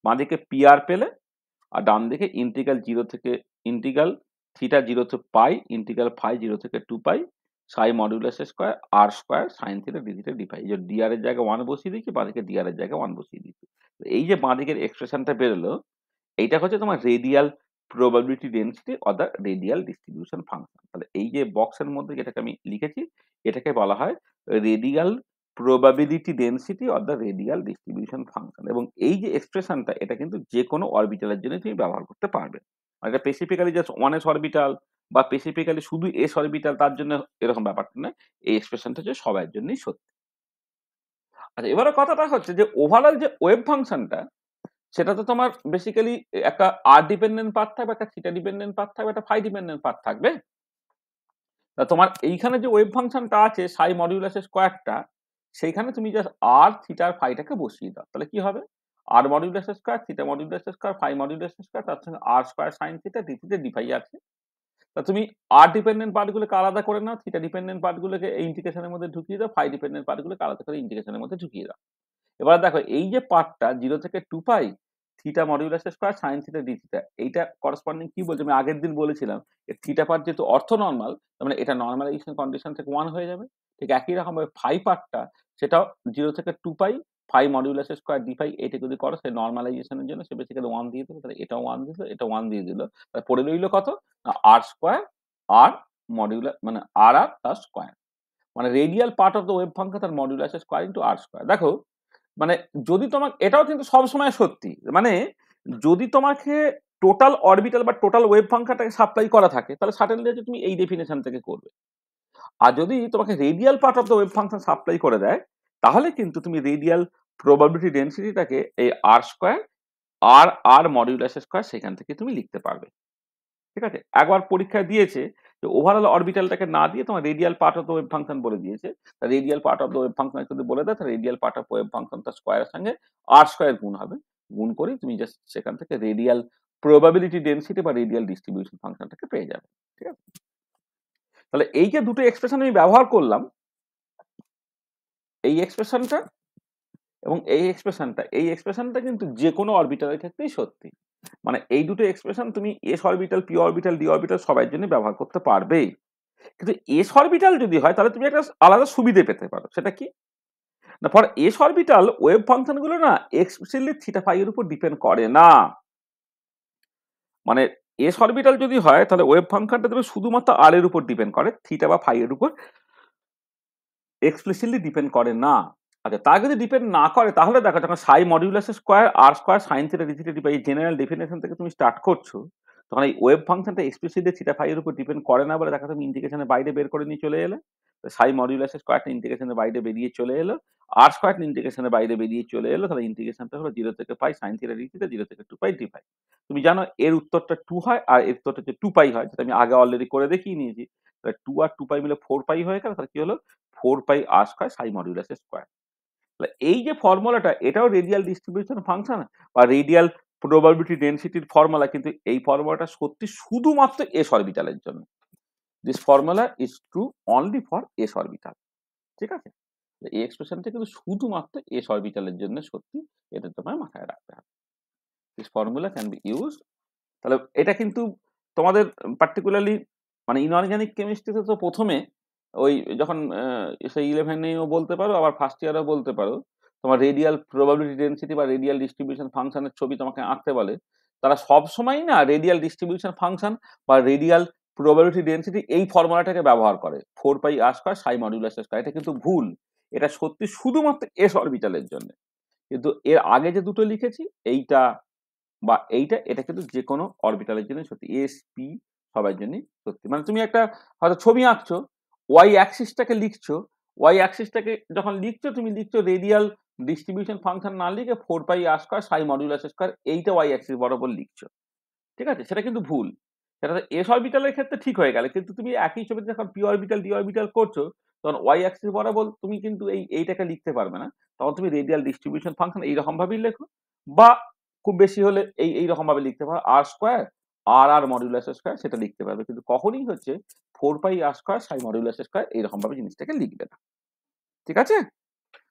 বাঁদিকে পিআর পেলে আর ডান দিকে ইন্টিগ্রাল 0 থেকে integral theta 0 to pi integral phi 0 থেকে 2 pi psi modulus square r square sine theta d theta d phi. এই যে ডিআর এর জায়গায় 1 বসিয়ে দিয়েছি, বাঁদিকে ডিআর এর জায়গায় 1 বসিয়ে দিয়েছি। এই যে বাঁদিকের এক্সপ্রেশনটা বেরোলো, এইটা হচ্ছে তোমার radial probability density or the radial distribution function. তাহলে এই যে বক্সের মধ্যে যেটাকে আমি লিখেছি, এটাকে বলা হয় radial probability density or the radial distribution function. এবং এই যে এক্সপ্রেশনটা, এটা কিন্তু যে কোনো অরবিটালের জন্য তুমি ব্যবহার করতে পারবে। এটা স্পেসিফিক্যালি জাস্ট 1s অরবিটাল বা স্পেসিফিক্যালি শুধু এস অরবিটাল তার জন্য এরকম ব্যাপারটা নয়, এই এক্সপ্রেশনটা হচ্ছে সবার জন্যই সত্যি। আচ্ছা, এবারে কথাটা হচ্ছে যে ওভারঅল যে ওয়েভ ফাংশনটা, সেটা তো তোমার বেসিক্যালি একটা আর ডিপেন্ডেন্ট পার্ট থাকবে, একটা থিটা ডিপেন্ডেন্ট পার্ট থাকবে, একটা ফাই ডিপেন্ডেন্ট পার্ট থাকবে। তা তোমার এইখানে যে ওয়েভ ফাংশনটা আছে সাই মডিউলাস স্কোয়ারটা, সেইখানে তুমি জাস্ট আর থিটা আর ফাইটাকে বসিয়ে দাও, তাহলে কি হবে? R modulus square theta modulus square phi modulus square, তার সঙ্গে r square sine theta d theta d phi আছে। তা তুমি আর ডিপেন্ডেন্ট পার্টগুলোকে আলাদা করে নাও, থিটা ডিপেন্ডেন্ট পার্টগুলোকে এই ইন্টিগ্রেশনের মধ্যে ঢুকিয়ে দাও, ফাই ডিপেন্ডেন্ট পার্টগুলোকে আলাদা করে ইন্টিগ্রেশনের মধ্যে ঢুকিয়ে দাও। এবার দেখো এই যে পার্টটা 0 থেকে 2 pi theta modulus square sine theta d theta, এইটা করসপন্ডিং কি বলছে? আমি আগের দিন বলেছিলাম থিটা পার্ট যেহেতু অর্থ নর্মাল, তার মানে এটা নর্মালাইজেশন কন্ডিশন থেকে 1 হয়ে যাবে। ঠিক একই রকম ভাবে ফাই পার্টটা, সেটাও 0 থেকে 2 pi phi modulus square d phi, এটা যদি করো সে নর্মালাইজেশনের জন্য সে বেসিক্যালি 1 দিয়ে দেবে। তাহলে এটাও 1 দিল, এটা 1 দিয়ে দিল, তাহলে পড়ে রইল কত? আর স্কয়ার আর মডিউলাস মানে আর আর প্লাস স্কয়ার, মানে radial part of the wave function তার মডিউলাস স্কয়ার ইনটু আর স্কয়ার। দেখো মানে যদি তোমাকে, এটাও কিন্তু সবসময় সত্যি, মানে যদি তোমাকে টোটাল অরবিটাল বা টোটাল ওয়েভ ফাংশনটাকে সাপ্লাই করা থাকে, তাহলে সার্টেনলি তুমি এই ডেফিনেশন থেকে করবে। আর যদি তোমাকে radial part of the wave function supply করে দেয়, তাহলে কিন্তু তুমি রেডিয়াল প্রবাবিলিটি ডেনসিটিটাকে এই আর স্কয়ার আর আর মডিউলাস স্কয়ার সেখান থেকে তুমি লিখতে পারবে। ঠিক আছে, একবার পরীক্ষায় দিয়েছে যে ওভারঅল অরবিটালটাকে না দিয়ে তোমার radial part of the wave function বলে দিয়েছে। Radial part of the wave function যদি বলে দেয়, তাহলে radial part of wave function তার স্কয়ারের সঙ্গে আর স্কয়ার গুণ হবে, গুণ করে তুমি জাস্ট সেখান থেকে রেডিয়াল প্রবাবিলিটি ডেনসিটি বা রেডিয়াল ডিস্ট্রিবিউশন ফাংশনটাকে পেয়ে যাবে। ঠিক আছে, তাহলে এই যে দুটো এক্সপ্রেশন আমি ব্যবহার করলাম, এই এক্সপ্রেশনটা এবং এই এক্সপ্রেশনটা কিন্তু যে কোনো অরবিটালের ক্ষেত্রেই সত্যি। মানে এই দুটো এক্সপ্রেশন তুমি S orbital P orbital D orbital সবার জন্য ব্যবহার করতে পারবে। কিন্তু এস অরবিটাল যদি হয়, তাহলে তুমি একটা আলাদা সুবিধে পেতে পারো। সেটা কি না, for S orbital wave function গুলো না এক্সপ্লিসিটলি থিটা ফাই এর উপর ডিপেন্ড করে না। মানে এস অরবিটাল যদি হয়, তাহলে ওয়েভ ফাংশনটা তুমি শুধুমাত্র আর এর উপর ডিপেন্ড করে, থিটা বা ফাই এর উপর এক্সপ্লিসিটলি ডিপেন্ড করে না। আচ্ছা, তা যদি ডিপেন্ড না করে তাহলে দেখো যখন psi modulus square r square sine theta d theta এই জেনারেল ডেফিনেশন থেকে তুমি স্টার্ট করছো, তখন এই ওয়েভ ফাংশনটা এক্সপ্লিসিটলি থিটা ফাই এর উপর ডিপেন্ড করে না বলে দেখো তুমি ইন্টিগ্রেশনের বাইরে বের করে নিয়ে চলে এলে, সাই মডিউলাস স্কোয়ারটা ইন্টিগ্রেশনের বাইরে বেরিয়ে চলে এলো, আর স্কোয়ারটা ইন্টিগ্রেশনের বাইরে বেরিয়ে চলে এলো, তাহলে ইন্টিগ্রেশনটা হলো 0 থেকে pi sine theta d theta 0 থেকে 2 পাই ডি ফাই। তুমি জানো এর উত্তরটা 2 হয় আর এর উত্তরটা হচ্ছে 2 পাই হয়, যেটা আমি আগে অলরেডি করে দেখিয়ে নিয়েছি। তাহলে 2 আর 2 পাই মিলে 4 পাই হয়ে গেল, তাহলে কি হলো 4 পাই আর স্কোয়ার সাই মডিউলাস স্কোয়ার। এই যে ফর্মুলাটা এটাও রেডিয়াল ডিস্ট্রিবিউশন ফাংশন বা রেডিয়াল প্রবাবিলিটি ডেনসিটির ফর্মুলা, কিন্তু এই ফর্মুলাটা সত্যি শুধুমাত্র এস অরবিটালের জন্য। This formula is true only for S orbital, ঠিক আছে? এই এক্সপ্রেশনটা কিন্তু শুধুমাত্র এস অরবিটালের জন্য সত্যি, এটা তোমার মাথায় রাখতে হবে। This formula can be use. তাহলে এটা কিন্তু তোমাদের পার্টিকুলারলি মানে ইনঅর্গানিক কেমিস্ট্রিতে তো প্রথমে ওই যখন সেই 11-এও বলতে পারো আবার ফার্স্ট ইয়ারেও বলতে পারো, তোমার রেডিয়াল প্রবাবিলিটি ডেনসিটি বা রেডিয়াল ডিস্ট্রিবিউশন ফাংশনের ছবি তোমাকে আঁকতে বলে, তারা সব সময় না রেডিয়াল ডিস্ট্রিবিউশন ফাংশন বা রেডিয়াল প্রবাবিলিটি ডেনসিটি এই ফর্মুলাটাকে ব্যবহার করে 4 পাই আর স্কয়ার সাই মডুলাস স্কয়ার। এটা কিন্তু ভুল, এটা সত্যি শুধুমাত্র এস অরবিটালের জন্য। কিন্তু এর আগে যে দুটো লিখেছি এইটা বা এইটা, এটা কিন্তু যে কোনো অরবিটালের জন্য সত্যি, এস পি সবার জন্যই সত্যি। মানে তুমি একটা হয়তো ছবি আঁকছো, ওয়াই অ্যাক্সিসটাকে লিখছো, ওয়াই অ্যাক্সিসটাকে যখন লিখছো তুমি লিখছো রেডিয়াল ডিস্ট্রিবিউশন ফাংশন না লিখে 4 পাই আর স্কয়ার সাই মডুলাস স্কয়ার, এইটা ওয়াই অ্যাক্সিস বরাবর লিখছো, ঠিক আছে? সেটা কিন্তু ভুল। সেটা এস অরবিটালের ক্ষেত্রে ঠিক হয়ে গেল, কিন্তু তুমি একই ছবিতে যখন পি অরবিটাল ডি অরবিটাল করছো তখন ওয়াই অ্যাক্সিস বরাবর তুমি কিন্তু এইটাকে লিখতে পারবে না। তখন তুমি রেডিয়াল ডিস্ট্রিবিউশন ফাংশন এইরকম ভাবেই লেখো, বা খুব বেশি হলে এইরকম ভাবে লিখতে পারো আর স্কোয়ার আর আর মডুলাস স্কোয়ার, সেটা লিখতে পারবে, কিন্তু কখনই হচ্ছে 4 পাই আর স্কোয়ার সাই মডুলাস স্কোয়ার এইরকম ভাবে জিনিসটাকে লিখবে না, ঠিক আছে?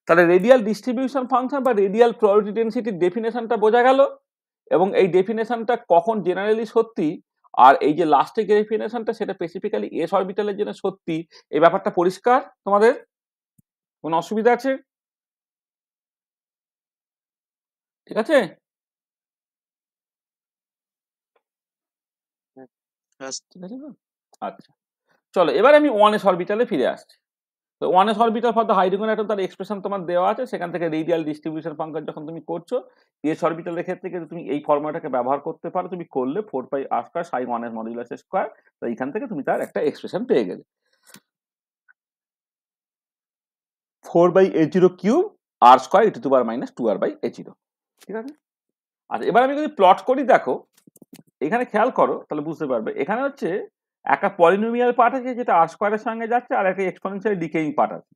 তাহলে রেডিয়াল ডিস্ট্রিবিউশন ফাংশন বা রেডিয়াল প্রবাবিলিটি ডেনসিটির ডেফিনেশনটা বোঝা গেল, এবং এই ডেফিনেশনটা কখন জেনারেলি সত্যি আর এই যে লাস্টের ডেফিনেশনটা সেটা স্পেসিফিক্যালি এস অরবিটালের জন্য সত্যি, এই ব্যাপারটা পরিষ্কার তোমাদের? কোনো অসুবিধা আছে? ঠিক আছে? ঠিক আছে তো? আচ্ছা, চলো এবার আমি 1s অরবিটালে ফিরে আসছি। তো 1s orbital for the hydrogen atom, তার এক্সপ্রেশন তোমার দেওয়া আছে, সেখান থেকে রেডিয়াল ডিস্ট্রিবিউশন ফাংশন যখন তুমি করছো এস অরবিটালের ক্ষেত্রে কিন্তু তুমি এই ফর্মুলাটাকে ব্যবহার করতে পারো, তুমি করলে 4 পাই আর স্কয়ার সাই 1s মডুলাস স্কয়ার, তো এইখান থেকে তুমি তার একটা এক্সপ্রেশন পেয়ে গেলে 4 by a0 cube r square e to the power minus 2r by a0, ঠিক আছে? আচ্ছা, এবার আমি যদি প্লট করি, দেখো এখানে খেয়াল করো তাহলে বুঝতে পারবে, এখানে হচ্ছে একটা পলিনোমিয়াল পার্ট আছে যেটা আর স্কয়ারের সঙ্গে যাচ্ছে, আর একটা এক্সপোনেনশিয়াল ডিকেইং পার্ট আছে।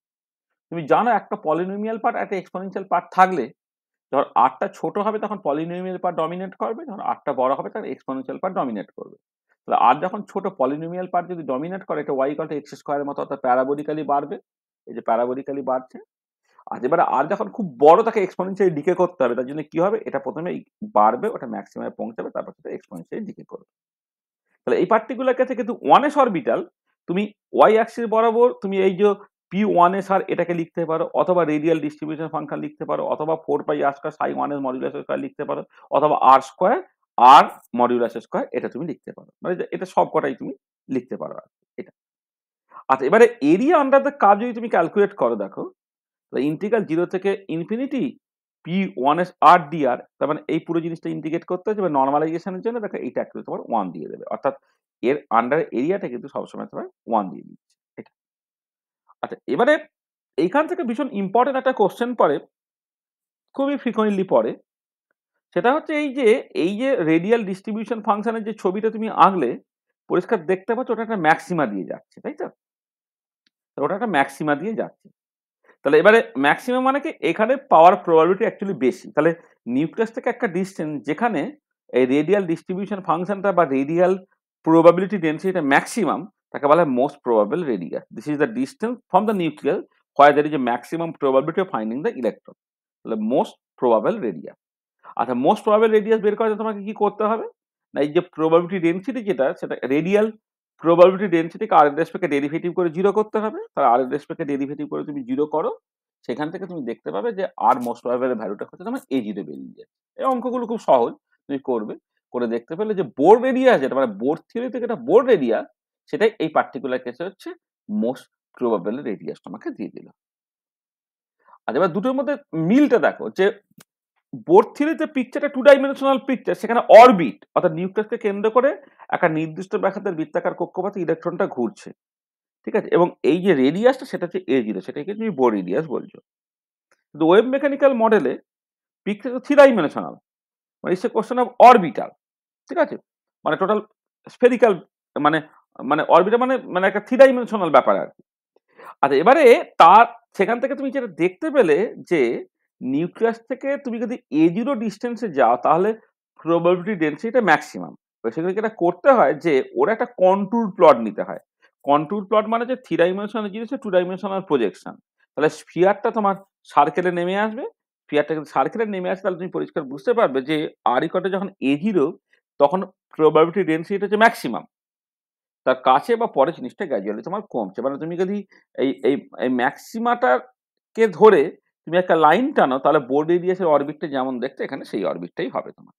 তুমি জানো একটা পলিনোমিয়াল পার্ট একটা এক্সপোনেনশিয়াল পার্ট থাকলে যখন আরটা ছোট হবে তখন পলিনোমিয়াল পার্ট ডমিনেট করবে, যখন আরটা বড় হবে তখন এক্সপোনেনশিয়াল পার্ট ডমিনেট করবে। তাহলে আর যখন ছোট পলিনোমিয়াল পার্ট যদি ডমিনেট করে, এটা ওয়াই ইকুয়াল টু এক্স স্কয়ারের মতো অর্থাৎ প্যারাবোলিক্যালি বাড়বে, এই যে প্যারাবোলিক্যালি বাড়ছে। আর এবারে আর যখন খুব বড় তাকে এক্সপোনেনশিয়ালি ডিকে করতে হবে, তার জন্য কি হবে, এটা প্রথমে বাড়বে, ওটা ম্যাক্সিমামে পৌঁছাবে, তারপর সেটা এক্সপোনেনশিয়ালি ডিকে করবে। তাহলে এই পার্টিকুলার কেসে কিন্তু 1s অরবিটাল তুমি ওয়াই অ্যাক্সিস বরাবর তুমি এই যে p1s আর এটাকে লিখতে পারো, অথবা রেডিয়াল ডিস্ট্রিবিউশন ফাংশন লিখতে পারো, অথবা 4 পাই আর স্কয়ার সাই 1s মডুলাস স্কয়ার লিখতে পারো, অথবা আর স্কয়ার আর মডুলাস স্কয়ার এটা তুমি লিখতে পারো, মানে এটা সব কটাই তুমি লিখতে পারো আর এটা। আচ্ছা, এবারে এরিয়া আন্ডার দ্য কার্ভ যদি তুমি ক্যালকুলেট করো, দেখো ইন্টিগ্রাল 0 থেকে ইনফিনিটি p1s আর dr, তার মানে এই পুরো জিনিসটা ইন্টিগ্রেট করতে হচ্ছে, এবার নরমালাইজেশনের জন্য দেখো এইটা একটু তোমার 1 দিয়ে দেবে, অর্থাৎ এর আন্ডার এরিয়াটা কিন্তু সবসময় তোমার 1 দিয়ে দিচ্ছে এটা। আচ্ছা, এবারে এইখান থেকে ভীষণ ইম্পর্টেন্ট একটা কোশ্চেন পড়ে, খুবই ফ্রিকোয়েন্টলি পড়ে, সেটা হচ্ছে এই যে রেডিয়াল ডিস্ট্রিবিউশন ফাংশনের যে ছবিটা তুমি আঁকলে পরিষ্কার দেখতে পাচ্ছ ওটা একটা ম্যাক্সিমা দিয়ে যাচ্ছে, তাই তো? ওটা একটা ম্যাক্সিমা দিয়ে যাচ্ছে। তাহলে এবারে ম্যাক্সিমাম মানে কি, এখানে পাওয়ার প্রবাবিলিটি অ্যাকচুয়ালি বেশি, তাহলে নিউক্লিয়াস থেকে একটা ডিস্টেন্স যেখানে এই রেডিয়াল ডিস্ট্রিবিউশন ফাংশনটা বা রেডিয়াল প্রবাবিলিটি ডেন্সিটিটা ম্যাক্সিমাম, তাকে বলা হয় most probable radius. This is the distance from the nucleus where there is a maximum probability of finding the electron, তাহলে মোস্ট প্রবাবল রেডিয়াস। আচ্ছা, মোস্ট প্রবাবল রেডিয়াস বের করার জন্য তোমাকে কি করতে হবে না, এই যে প্রবাবিলিটি ডেন্সিটি যেটা, সেটা রেডিয়াল প্রবাবিলিটি ডেন্সিটিকে আর এর রেসপেক্টে ডেরিভেটিভ করে 0 করতে হবে, তাহলে আর এর রেসপেক্টে ডেরিভেটিভ করে তুমি 0 করো, সেখান থেকে তুমি দেখতে পাবে যে আর মোস্ট প্রবাবল ভ্যালুটা হচ্ছে তোমার a0 বেরিয়ে যায়। এই অঙ্কগুলো খুব সহজ, তুমি করবে, করে দেখতে পেলে যে বোর রেডিয়াস যেটা মানে বোর থিওরি থেকে এটা বোর রেডিয়াস, সেটাই এই পার্টিকুলার কেসে হচ্ছে মোস্ট প্রবাবল রেডিয়াস তোমাকে দিয়ে দিল। আচ্ছা, এবার দুটোর মধ্যে মিলটা দেখো যে বোর্ড থিওরিতে পিকচারটা 2 ডাইমেনশনাল পিকচার, সেখানে অরবিট অর্থাৎ নিউক্লিয়াসকে কেন্দ্র করে একটা নির্দিষ্ট ব্যাসার্ধের বৃত্তাকার কক্ষপথে ইলেকট্রনটা ঘুরছে, ঠিক আছে, এবং এই যে রেডিয়াসটা সেটা হচ্ছে A0, সেটাকে তুমি বোর রেডিয়াস বলছো। কিন্তু ওয়েভ মেকানিক্যাল মডেলে পিকচার 3 ডাইমেনশনাল, মানে it's a question of orbital, ঠিক আছে, মানে টোটাল স্ফেরিক্যাল, মানে মানে অরবিটাল মানে মানে একটা 3 ডাইমেনশনাল ব্যাপার আর কি। আচ্ছা, এবারে তার সেখান থেকে তুমি যেটা দেখতে পেলে যে নিউক্লিয়াস থেকে তুমি যদি A0 ডিস্টেন্সে যাও তাহলে প্রবাবিলিটি ডেন্সিটিটা ম্যাক্সিমাম। সেখানে যেটা করতে হয় যে ওরা একটা কন্ট্যুর প্লট নিতে হয়। কন্ট্যুর প্লট মানে যে 3 ডাইমেনশনাল জিনিস 2 ডাইমেনশনাল প্রজেকশন। তাহলে স্ফিয়ারটা তোমার সার্কেলে নেমে আসবে। স্ফিয়ারটা যদি সার্কেলে নেমে আসে তাহলে তুমি পরিষ্কার বুঝতে পারবে যে আর ইকুয়াল টু যখন A0 তখন প্রবাবিলিটি ডেন্সিটি হচ্ছে ম্যাক্সিমাম। তার কাছে বা পরে জিনিসটা গ্র্যাজুয়ালি তোমার কমছে। মানে তুমি যদি এই এই এই ম্যাক্সিমাটাকে ধরে তুমি একটা লাইন টানো তাহলে বোর্ড রেডিয়াসের অরবিটটা যেমন দেখতে এখানে সেই অরবিটটাই হবে তোমার।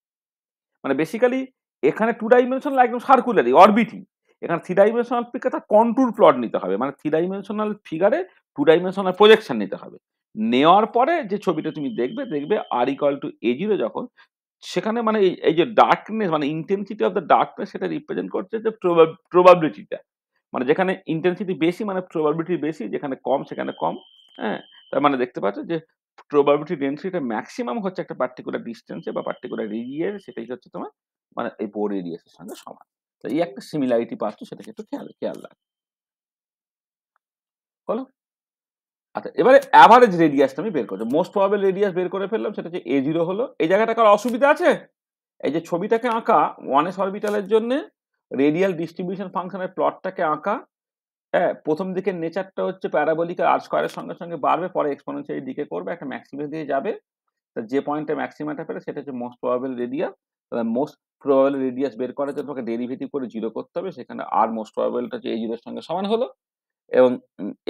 মানে বেসিক্যালি এখানে 2 ডাইমেনশনাল একদম সার্কুলারই অরবিটই। এখানে 3 ডাইমেনশনাল পিকে তার কন্ট্যুর প্লট নিতে হবে। মানে 3 ডাইমেনশনাল ফিগারে 2 ডাইমেনশনাল প্রজেকশন নিতে হবে। নেওয়ার পরে যে ছবিটা তুমি দেখবে আর ইকুয়াল টু A0 যখন, সেখানে মানে এই যে ডার্কনেস মানে ইন্টেন্সিটি অফ দ্য ডার্কনেস সেটা রিপ্রেজেন্ট করছে যে প্রবাবিলিটিটা। মানে যেখানে ইন্টেন্সিটি বেশি মানে প্রবাবিলিটি বেশি, যেখানে কম সেখানে কম। হ্যাঁ? তার মানে দেখতে পাচ্ছ যে প্রবাবিলিটি ডেনসিটিটা ম্যাক্সিমাম হচ্ছে একটা পার্টিকুলার ডিসটেন্সে বা পার্টিকুলার রেডিয়াসে, সেটাই হচ্ছে তোমার মানে এই বোর রেডিয়াসের সঙ্গে সমান। তো এই একটা সিমিলারিটি পাচ্ছ, সেটাকে একটু খেয়াল রাখো। হলো? আচ্ছা, এবারে এভারেজ রেডিয়াসটা আমি বের করছি। মোস্ট প্রবাবল রেডিয়াস বের করে ফেললাম, সেটা হচ্ছে A0 হলো। এই জায়গাটা কারো অসুবিধা আছে? এই যে ছবিটাকে আঁকা 1s অরবিটালের জন্য রেডিয়াল ডিস্ট্রিবিউশন ফাংশনের প্লটটাকে আঁকা। হ্যাঁ, প্রথম দিকের নেচারটা হচ্ছে প্যারাবোলিক আর স্কয়ারের সঙ্গে সঙ্গে বাড়বে, পরে এক্সপোনেনশিয়াল দিকে করবে, একটা ম্যাক্সিমা দিয়ে যাবে। যে পয়েন্টে ম্যাক্সিমাটা পেলে সেটা হচ্ছে মোস্ট প্রবাবল রেডিয়াস। তাহলে মোস্ট প্রবাবল রেডিয়াস বের করার জন্য তোমাকে ডেরিভেটিভ করে 0 করতে হবে, সেখানে আর মোস্ট প্রবাবলটা হচ্ছে A0 এর সঙ্গে সমান হলো। এবং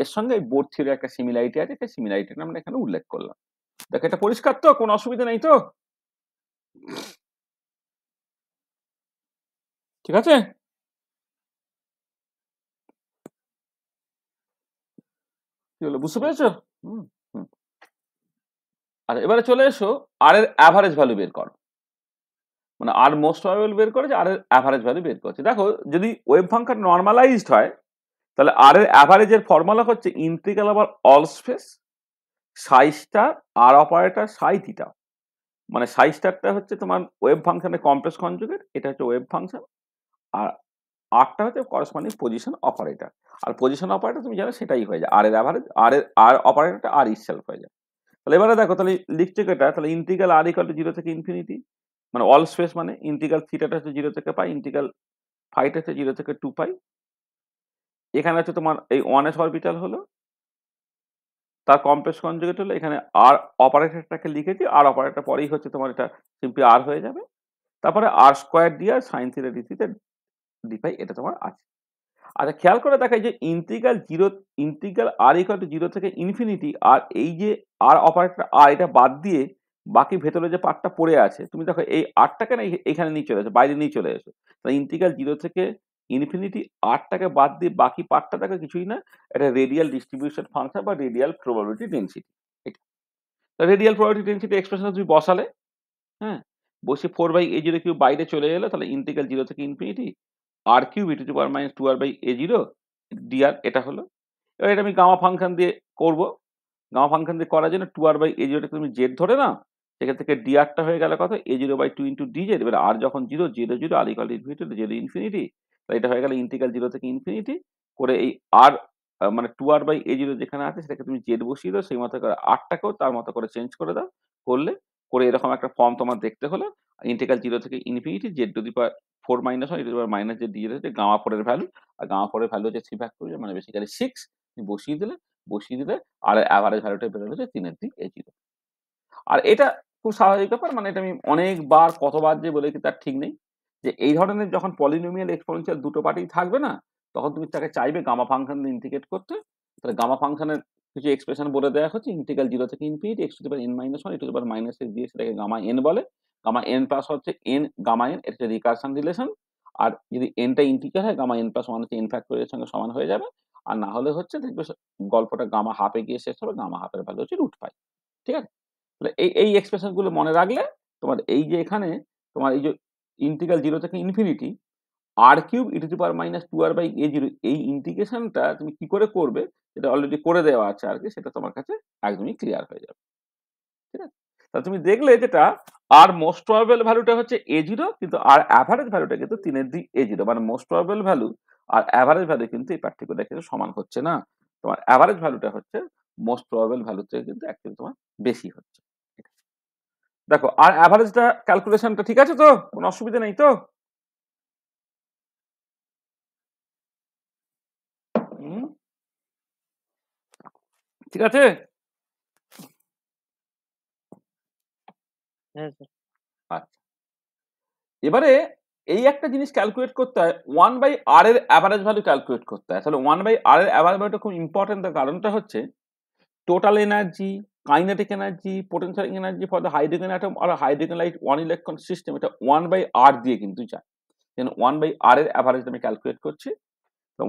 এর সঙ্গে বোর্ড থিওরির একটা সিমিলারিটি আছে, সেই সিমিলারিটিটা আমরা এখানে উল্লেখ করলাম। দেখো এটা পরিষ্কার তো, কোনো অসুবিধা নেই তো? ঠিক আছে? কি হলো, বুঝতে পেরেছো? হুম হুম। আচ্ছা, এবারে চলে এসো আর এর অ্যাভারেজ ভ্যালু বের করো। মানে আর মোস্ট প্রবাবল বের করেছে, আর এর অ্যাভারেজ ভ্যালু বের করেছে। দেখো যদি ওয়েভ ফাংশন নর্মালাইজড হয় তাহলে আর এর অ্যাভারেজের ফর্মুলা হচ্ছে integral over all space psi star r operator psi theta. মানে সাই স্টারটা হচ্ছে তোমার ওয়েভ ফাংশনের কমপ্লেক্স কনজুগেট, এটা হচ্ছে ওয়েভ ফাংশন। আর আরটা হচ্ছে করসপন্ডিং পজিশন অপারেটর। আর পজিশন অপারেটর তুমি জানো সেটাই হয়ে যায় আর এর অ্যাভারেজ, আর এর আর অপারেটরটা আর ইটসেলফ হয়ে যায়। তাহলে এবারে দেখো তাহলে লিখছে এটা, তাহলে ইন্টিগ্রাল আর ইকুয়াল টু 0 থেকে ইনফিনিটি, মানে অল স্পেস মানে ইন্টিগ্রাল থিটাটা হচ্ছে 0 থেকে পাই, ইন্টিগ্রাল ফাইটা হচ্ছে 0 থেকে 2 পাই। এখানে হচ্ছে তোমার এই 1s অরবিটাল হলো, তার কমপ্লেক্স কনজুগেট হলো, এখানে আর অপারেটরটাকে লিখেছি, আর অপারেটর পরেই হচ্ছে তোমার এটা সিম্পলি আর হয়ে যাবে। তারপরে r square d r sine theta d theta d pi, এটা তোমার আছে। আচ্ছা, খেয়াল করে দেখা যে ইন্টিগ্রাল আর ইকুয়াল টু 0 থেকে ইনফিনিটি, আর এই যে আর অপারেটর আর এটা বাদ দিয়ে বাকি ভেতরে যে পার্টটা পড়ে আছে, তুমি দেখো এই আরটাকে না এখানে নিয়ে চলে আসে, বাইরে নিয়ে চলে এসো। তাহলে ইন্টিগ্রাল 0 থেকে ইনফিনিটি আরটাকে বাদ দিয়ে বাকি পার্টটা দেখো কিছুই না, এটা রেডিয়াল ডিস্ট্রিবিউশন ফাংশন বা রেডিয়াল প্রবাবিলিটি ডেনসিটি। এটা রেডিয়াল প্রবাবিলিটি ডেনসিটি এক্সপ্রেশন তুমি বসালে, হ্যাঁ, বসে 4/A0 কিউব বাইরে চলে এলো, তাহলে ইন্টিগ্রাল 0 থেকে infinity r cube e to the power minus 2r/A0 dr, এটা হলো। এবার এটা আমি গামা ফাংশন দিয়ে করব। গামা ফাংশন দিয়ে করার জন্য 2r/A0 টা তুমি জেড ধরে নাও, সেখান থেকে dr টা হয়ে গেল কত, A0/2 ইন্টু dz। এবার আর যখন 0 0 0 আর ইকুয়াল ইনফিনিটি 0 ইনফিনিটি, তাহলে এটা হয়ে গেল ইন্টিগ্রাল 0 থেকে ইনফিনিটি করে এই আর মানে 2r/A0 যেখানে আছে সেটাকে তুমি জেড বসিয়ে দাও, সেই মতো করে আরটাকেও তার মতো করে চেঞ্জ করে দাও। করলে করে এরকম একটা ফর্ম তোমার দেখতে হলো, ইন্টিগ্রাল 0 থেকে infinity Z two the power 4 minus 1 e to the power minus Z dz হচ্ছে গামা 4 এর ভ্যালু। আর গামা 4 এর ভ্যালু হচ্ছে 3 মানে বেসিক্যালি 6। তুমি বসিয়ে দিলে আর অ্যাভারেজ ভ্যালুটা বের হচ্ছে 3/A0। আর এটা খুব স্বাভাবিক ব্যাপার, মানে এটা আমি অনেকবার কতবার যে বলেছি তার ঠিক নেই, যে এই ধরনের যখন পলিনোমিয়াল এক্সপোনেনশিয়াল দুটো পার্টেই থাকবে না, তখন তুমি তাকে চাইবে গামা ফাংশন দিয়ে ইন্টিগ্রেট করতে। তাহলে গামা ফাংশনের কিছু এক্সপ্রেশন বলে দেওয়া হচ্ছে, ইন্টিগ্রাল 0 থেকে infinity x two the power n-1 e to the power minus x দিয়ে সেটাকে গামা n বলে। গামা n প্লাস হচ্ছে n গামা n, এটা হচ্ছে রিকারশন রিলেশন। আর যদি nটা ইন্টিজার হয় গামা n প্লাস 1 হচ্ছে n ফ্যাক্টরিয়ালের সঙ্গে সমান হয়ে যাবে। আর না হলে হচ্ছে দেখবে গল্পটা গামা হাফে গিয়ে শেষ হবে, গামা হাফের ভ্যালু হচ্ছে √5। ঠিক আছে? তাহলে এই এক্সপ্রেশন গুলো মনে রাখলে তোমার এই যে এখানে তোমার এই যে ইন্টিগ্রাল 0 থেকে ইনফিনিটি r³ e⁻²r/a0 এই ইন্টিগ্রেশনটা তুমি কি করে করবে সেটা অলরেডি করে দেওয়া আছে আর কি, সেটা তোমার কাছে একদমই ক্লিয়ার হয়ে যাবে। ঠিক আছে? তাহলে তুমি দেখলে যেটা আর মোস্ট প্রবাবল ভ্যালুটা হচ্ছে a0, কিন্তু আর অ্যাভারেজ ভ্যালুটা কিন্তু 3/2 a0, মানে মোস্ট প্রবাবল ভ্যালু আর অ্যাভারেজ ভ্যালু কিন্তু এই পার্টিকুলার ক্ষেত্রে সমান হচ্ছে না। তোমার অ্যাভারেজ ভ্যালুটা হচ্ছে মোস্ট প্রবাবল ভ্যালু থেকে কিন্তু অ্যাকচুয়ালি তোমার বেশি হচ্ছে। ঠিক আছে? দেখো আর অ্যাভারেজটা ক্যালকুলেশনটা ঠিক আছে তো, কোনো অসুবিধা নেই তো? ঠিক আছে? হ্যাঁ স্যার। আচ্ছা, এবারে এই একটা জিনিস ক্যালকুলেট করতে হয়, 1/r এর অ্যাভারেজ ভ্যালু ক্যালকুলেট করতে হয়। তাহলে 1/r এর অ্যাভারেজ ভ্যালুটা খুব ইম্পর্টেন্ট। তার কারণটা হচ্ছে total energy, kinetic energy, potential energy for the hydrogen atom আর হাইড্রোজেন লাইট 1 ইলেকট্রন সিস্টেম, এটা 1/r দিয়ে কিন্তু যায়। 1/r এর অ্যাভারেজ আমি ক্যালকুলেট করছি।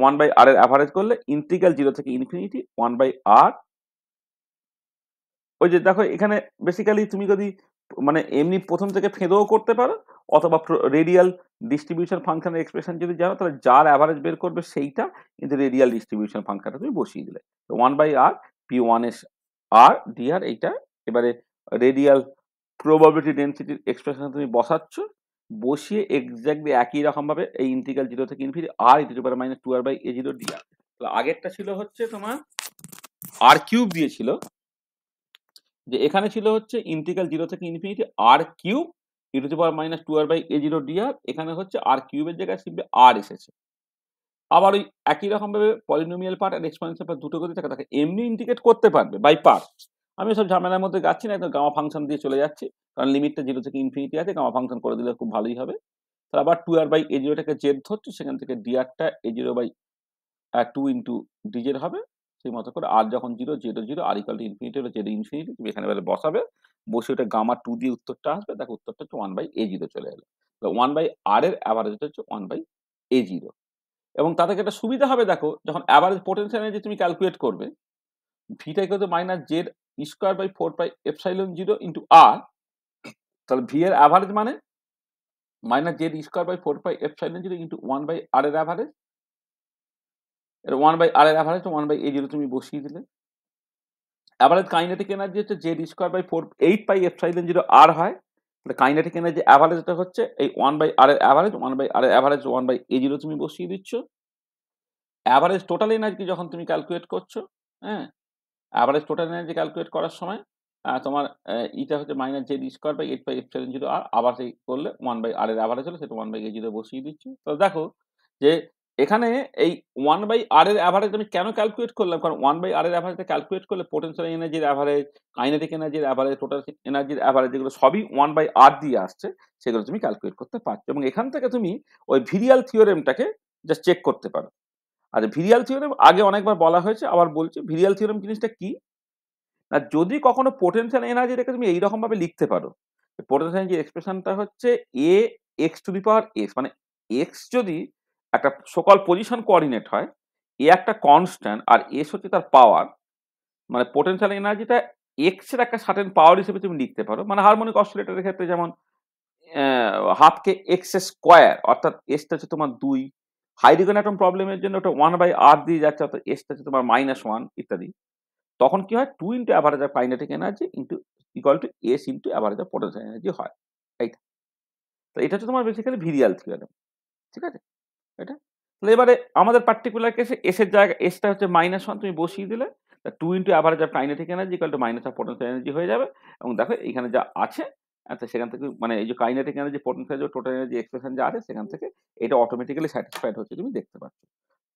1/r এর অ্যাভারেজ করলে ইন্টিগ্রাল 0 থেকে ইনফিনিটি 1/r, ওই যে দেখো এখানে বেসিক্যালি তুমি যদি মানে এমনি প্রথম থেকে ফেঁদেও করতে পারো, অথবা রেডিয়াল ডিস্ট্রিবিউশন ফাংশনের এক্সপ্রেশন যদি জানো তাহলে যার অ্যাভারেজ বের করবে সেইটা কিন্তু রেডিয়াল ডিস্ট্রিবিউশন ফাংশনটা তুমি বসিয়ে দিলে। তো 1/r p1s r dr এইটা এবারে রেডিয়াল প্রবাবিলিটি ডেনসিটির এক্সপ্রেশন তুমি বসাচ্ছ, বসিয়ে এক্স্যাক্টলি একই রকম ভাবে এই ইন্টিগ্রাল 0 থেকে ইনফিনিটি r e⁻²r/a0 dr। তাহলে আগেরটা ছিল হচ্ছে তোমার r³ দিয়েছিল, যে এখানে ছিল হচ্ছে ইন্টিগ্রাল 0 থেকে ইনফিনিটি r³ e⁻²r/a0 dr, এখানে হচ্ছে r³ এর জায়গায় সিম্পলি r এসেছে। আবার ওই একই রকম ভাবে পলিনোমিয়াল পার্ট আর এক্সপোনেনশিয়াল পার্ট দুটো করে তাকে এমনি ইন্টিগ্রেট করতে পারবে বাই পার্ট। আমি সব ঝামেলার মধ্যে যাচ্ছি না, একদম গামা ফাংশন দিয়ে চলে যাচ্ছি, কারণ লিমিটটা 0 থেকে ইনফিনিটি আছে, গামা ফাংশন করে দিলে খুব ভালোই হবে। তাহলে আবার 2r/a0 টাকে জেড ধরছো, সেখান থেকে dr-টা a0/2 ইন্টু dz হবে। সেই মতো করে আর যখন 0 জেড 0 আর ইকুয়াল টু ইনফিনিটি হলে জেড ইনফিনিটি তুমি এখানে বসাবে, বসে ওটা গামা 2 দিয়ে উত্তরটা আসবে। দেখো উত্তরটা হচ্ছে 1/a0 চলে এলো। 1/r এর অ্যাভারেজটা হচ্ছে 1/a0। এবং তাতে একটা সুবিধা হবে, দেখো যখন অ্যাভারেজ পোটেনশিয়াল এনার্জি তুমি ক্যালকুলেট করবে, ভিটা equal to -z²/4πε0 into r, তাহলে ভি এর অ্যাভারেজ মানে -z²/4πε0 ইন্টু 1/r এর অ্যাভারেজ। এটা 1/r এর অ্যাভারেজ 1/a0 তুমি বসিয়ে দিলে। অ্যাভারেজ কাইনেটিক এনার্জি হচ্ছে z²/8πε0 r হয়। তাহলে কাইনেটিক এনার্জি অ্যাভারেজটা হচ্ছে এই 1/r এর অ্যাভারেজ, 1/r এর অ্যাভারেজ 1/a0 তুমি বসিয়ে দিচ্ছ। অ্যাভারেজ টোটাল এনার্জি যখন তুমি ক্যালকুলেট করছো, হ্যাঁ, অ্যাভারেজ টোটাল এনার্জি ক্যালকুলেট করার সময় তোমার ইটা হচ্ছে -z²/8πε0 r, আবার সেই করলে 1/r এর অ্যাভারেজ হলো, সেটা 1/a0 বসিয়ে দিচ্ছ। তো দেখো যে এখানে এই 1/r এর অ্যাভারেজ আমি কেন ক্যালকুলেট করলাম, কারণ 1/r এর অ্যাভারেজটা ক্যালকুলেট করলে পোটেনশিয়াল এনার্জির অ্যাভারেজ, কাইনেটিক এনার্জির অ্যাভারেজ, টোটাল এনার্জির অ্যাভারেজ, যেগুলো সবই 1/r দিয়ে আসছে, সেগুলো তুমি ক্যালকুলেট করতে পারছো। এবং এখান থেকে তুমি ওই ভিরিয়াল থিওরেমটাকে জাস্ট চেক করতে পারো। আচ্ছা, ভিরিয়াল থিওরেম আগে অনেকবার বলা হয়েছে, আবার বলছি, ভিরিয়াল থিওরেম জিনিসটা কি না, যদি কখনো পোটেনশিয়াল এনার্জিটাকে তুমি এইরকম ভাবে লিখতে পারো, পোটেনশিয়াল এনার্জি এক্সপ্রেশনটা হচ্ছে a x⁻x, মানে x যদি একটা সকল পজিশন কোঅর্ডিনেট হয়, এ একটা কনস্ট্যান্ট আর এস হচ্ছে তার পাওয়ার, মানে পোটেনশিয়াল এনার্জিটা এক্স এর একটা সার্টেন পাওয়ার হিসেবে তুমি লিখতে পারো। মানে হারমোনিক অসিলেটরের ক্ষেত্রে যেমন হাফকে এক্স স্কোয়ার, অর্থাৎ এসটা হচ্ছে তোমার 2, হাইড্রোজেন অ্যাটম প্রবলেমের জন্য ওটা 1/r দিয়ে যাচ্ছে, অর্থাৎ এসটা হচ্ছে তোমার -1 ইত্যাদি। তখন কি হয়, 2 into average of kinetic energy into equal to S into average of potential energy হয়। এইটা, তো এটা হচ্ছে তোমার বেসিক্যালি ভিরিয়াল থিওরেম। ঠিক আছে? এটা তাহলে এবারে আমাদের পার্টিকুলার কেসে এস এর জায়গায় এসটা হচ্ছে -1 তুমি বসিয়ে দিলে, 2 into average of kinetic energy equal to minus of potential energy হয়ে যাবে। এবং দেখো এখানে যা আছে, আচ্ছা সেখান থেকে মানে এই যে kinetic energy, potential, total energy expression যা আছে, সেখান থেকে এটা অটোমেটিক্যালি স্যাটিসফাইড হচ্ছে তুমি দেখতে পাচ্ছ।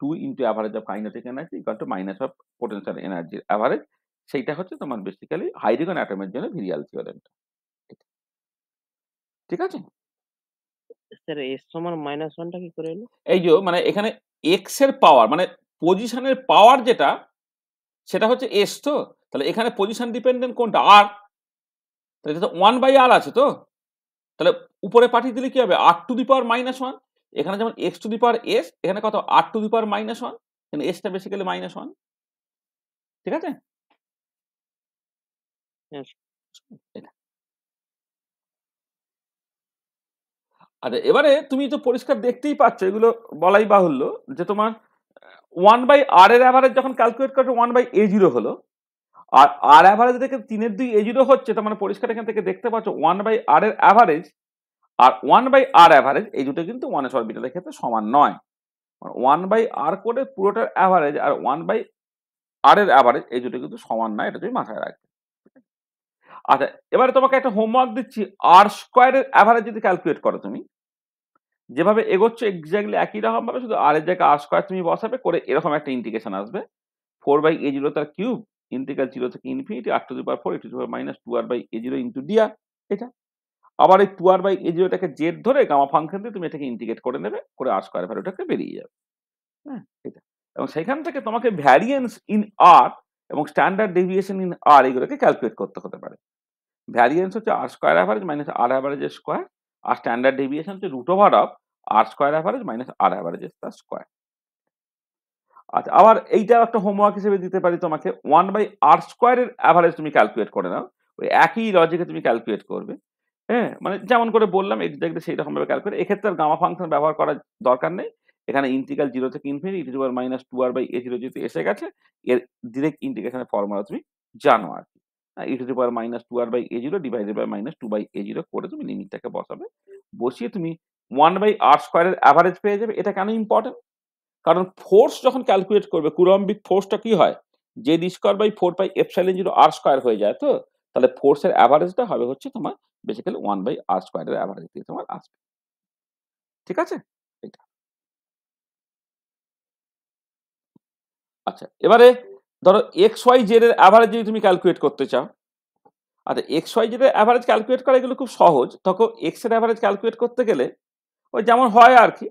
2 into average of kinetic energy equal to minus of potential এনার্জির অ্যাভারেজ, সেইটা হচ্ছে তোমার বেসিক্যালি হাইড্রোজেন অ্যাটমের জন্য ভিরিয়াল থিওরেমটা। ঠিক আছে? স্যার এস সমান -1টা কি করে এলো? এই যে মানে এখানে এক্স এর পাওয়ার, মানে পজিশনের পাওয়ার যেটা, সেটা হচ্ছে এস। তো তাহলে এখানে পজিশন ডিপেন্ডেন্ট কোনটা, আর, তাহলে এটা তো 1/r আছে। তো তাহলে উপরে পাঠিয়ে দিলে কি হবে, r⁻-1। এখানে যেমন x⁻s, এখানে কত r⁻-1। কিন্তু এসটা বেসিক্যালি -1, ঠিক আছে? হ্যাঁ, এটা। আচ্ছা, এবারে তুমি তো পরিষ্কার দেখতেই পাচ্ছ, এগুলো বলাই বাহুল্য যে তোমার 1/r এর অ্যাভারেজ যখন ক্যালকুলেট করছো 1/a0 হলো, আর r অ্যাভারেজ থেকে 3/2 a0 হচ্ছে, তার মানে পরিষ্কার এখান থেকে দেখতে পাচ্ছ 1/r এর অ্যাভারেজ আর 1/r অ্যাভারেজ এই দুটো কিন্তু 1s অরবিটালের ক্ষেত্রে সমান নয়। 1/r করে পুরোটার অ্যাভারেজ আর 1/r এর অ্যাভারেজ এই দুটো কিন্তু সমান নয়, এটা তুমি মাথায় রাখবে। আচ্ছা, এবারে তোমাকে একটা হোমওয়ার্ক দিচ্ছি, r স্কয়ারের অ্যাভারেজ যদি ক্যালকুলেট করো তুমি, যেভাবে এগোচ্ছ এক্স্যাক্টলি একই রকম ভাবে, শুধু r এর জায়গায় r স্কয়ার তুমি বসাবে, করে এরকম একটা ইন্টিগ্রেশন আসবে 4/a0 তার কিউব ইন্টিগ্রাল 0 থেকে infinity r two the power 4 e to the power -2r/a0 into dr। এটা আবার এই 2r/a0 টাকে z ধরে গামা ফাংশন দিয়ে তুমি এটাকে ইন্টিগ্রেট করে নেবে, করে r স্কয়ার ভ্যালুটাকে বেরিয়ে যাবে। হ্যাঁ, এটা। এবং সেখান থেকে তোমাকে ভ্যারিয়েন্স ইন r এবং স্ট্যান্ডার্ড ডেভিয়েশন ইন r এগুলোকে ক্যালকুলেট করতে হতে পারে। ভ্যারিয়েন্স হচ্ছে r square average minus r average এর স্কয়ার, আর স্ট্যান্ডার্ড ডেভিয়েশন হচ্ছে √r square average minus r average এর তার স্কয়ার। আচ্ছা, আবার এইটা একটা হোমওয়ার্ক হিসেবে দিতে পারি তোমাকে, 1/r স্কয়ারের অ্যাভারেজ তুমি ক্যালকুলেট করে নাও, ওই একই লজিকে তুমি ক্যালকুলেট করবে। হ্যাঁ, মানে যেমন করে বললাম এক্স্যাক্টলি সেই রকম ভাবে ক্যালকুলেট, এক্ষেত্রে আর গামা ফাংশন ব্যবহার করার দরকার নেই। এখানে ইন্টিগ্রাল 0 থেকে infinity e to the power -2r/a0 যেহেতু এসে গেছে, এর ডিরেক্ট ইন্টিগ্রেশনের ফর্মুলা তুমি জানো আর কি। e to the power -2r/a0 divided by -2/a0 করে তুমি লিমিটটাকে বসাবে। বসিয়ে তুমি 1/r স্কয়ারের অ্যাভারেজ পেয়ে যাবে। এটা কেন ইম্পর্টেন্ট? কারণ ফোর্স যখন ক্যালকুলেট করবে, কুলম্বিক ফোর্সটা কি হয়, z square by 4πε0 r square হয়ে যায়, তো তাহলে ফোর্সের অ্যাভারেজটা হবে হচ্ছে তোমার বেসিক্যালি 1/r স্কয়ারের অ্যাভারেজ দিয়ে তোমার আসবে। ঠিক আছে? এটা। আচ্ছা, এবারে ধরো এক্স ওয়াই জেড এর অ্যাভারেজ যদি তুমি ক্যালকুলেট করতে চাও, আচ্ছা এক্স ওয়াই জেড এর অ্যাভারেজ ক্যালকুলেট করা এগুলো খুব সহজ। তখন এক্স এর অ্যাভারেজ ক্যালকুলেট করতে গেলে ওই যেমন হয় আর কি,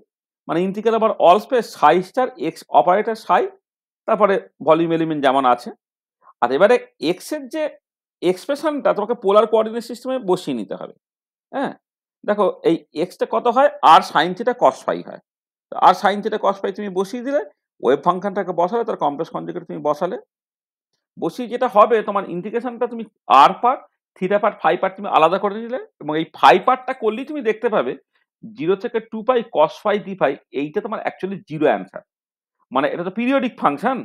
মানে ইন্টিগ্রাল আবার all space psi star x operator সাই, তারপরে ভলিউম এলিমেন্ট যেমন আছে। আর এবারে এক্স এর যে এক্সপ্রেশনটা তোমাকে পোলার কোঅর্ডিনেট সিস্টেমে বসিয়ে নিতে হবে। হ্যাঁ, দেখো এই এক্সটা কত হয়, আর সাইন থিটা কস ফাই হয়। আর সাইন থিটা কস ফাই তুমি বসিয়ে দিলে, ওয়েভ ফাংশনটাকে বসালে, তার কমপ্লেক্স কনজুগেট তুমি বসালে, বসিয়ে যেটা হবে তোমার ইন্টিগ্রেশনটা তুমি r part, theta part, phi part তুমি আলাদা করে নিলে, এবং এই ফাই পার্টটা করলেই তুমি দেখতে পাবে 0 থেকে 2π cos ফাই ডি ফাই, এইটা তোমার অ্যাকচুয়ালি জিরো অ্যান্সার। মানে এটা তো পিরিয়ডিক ফাংশন,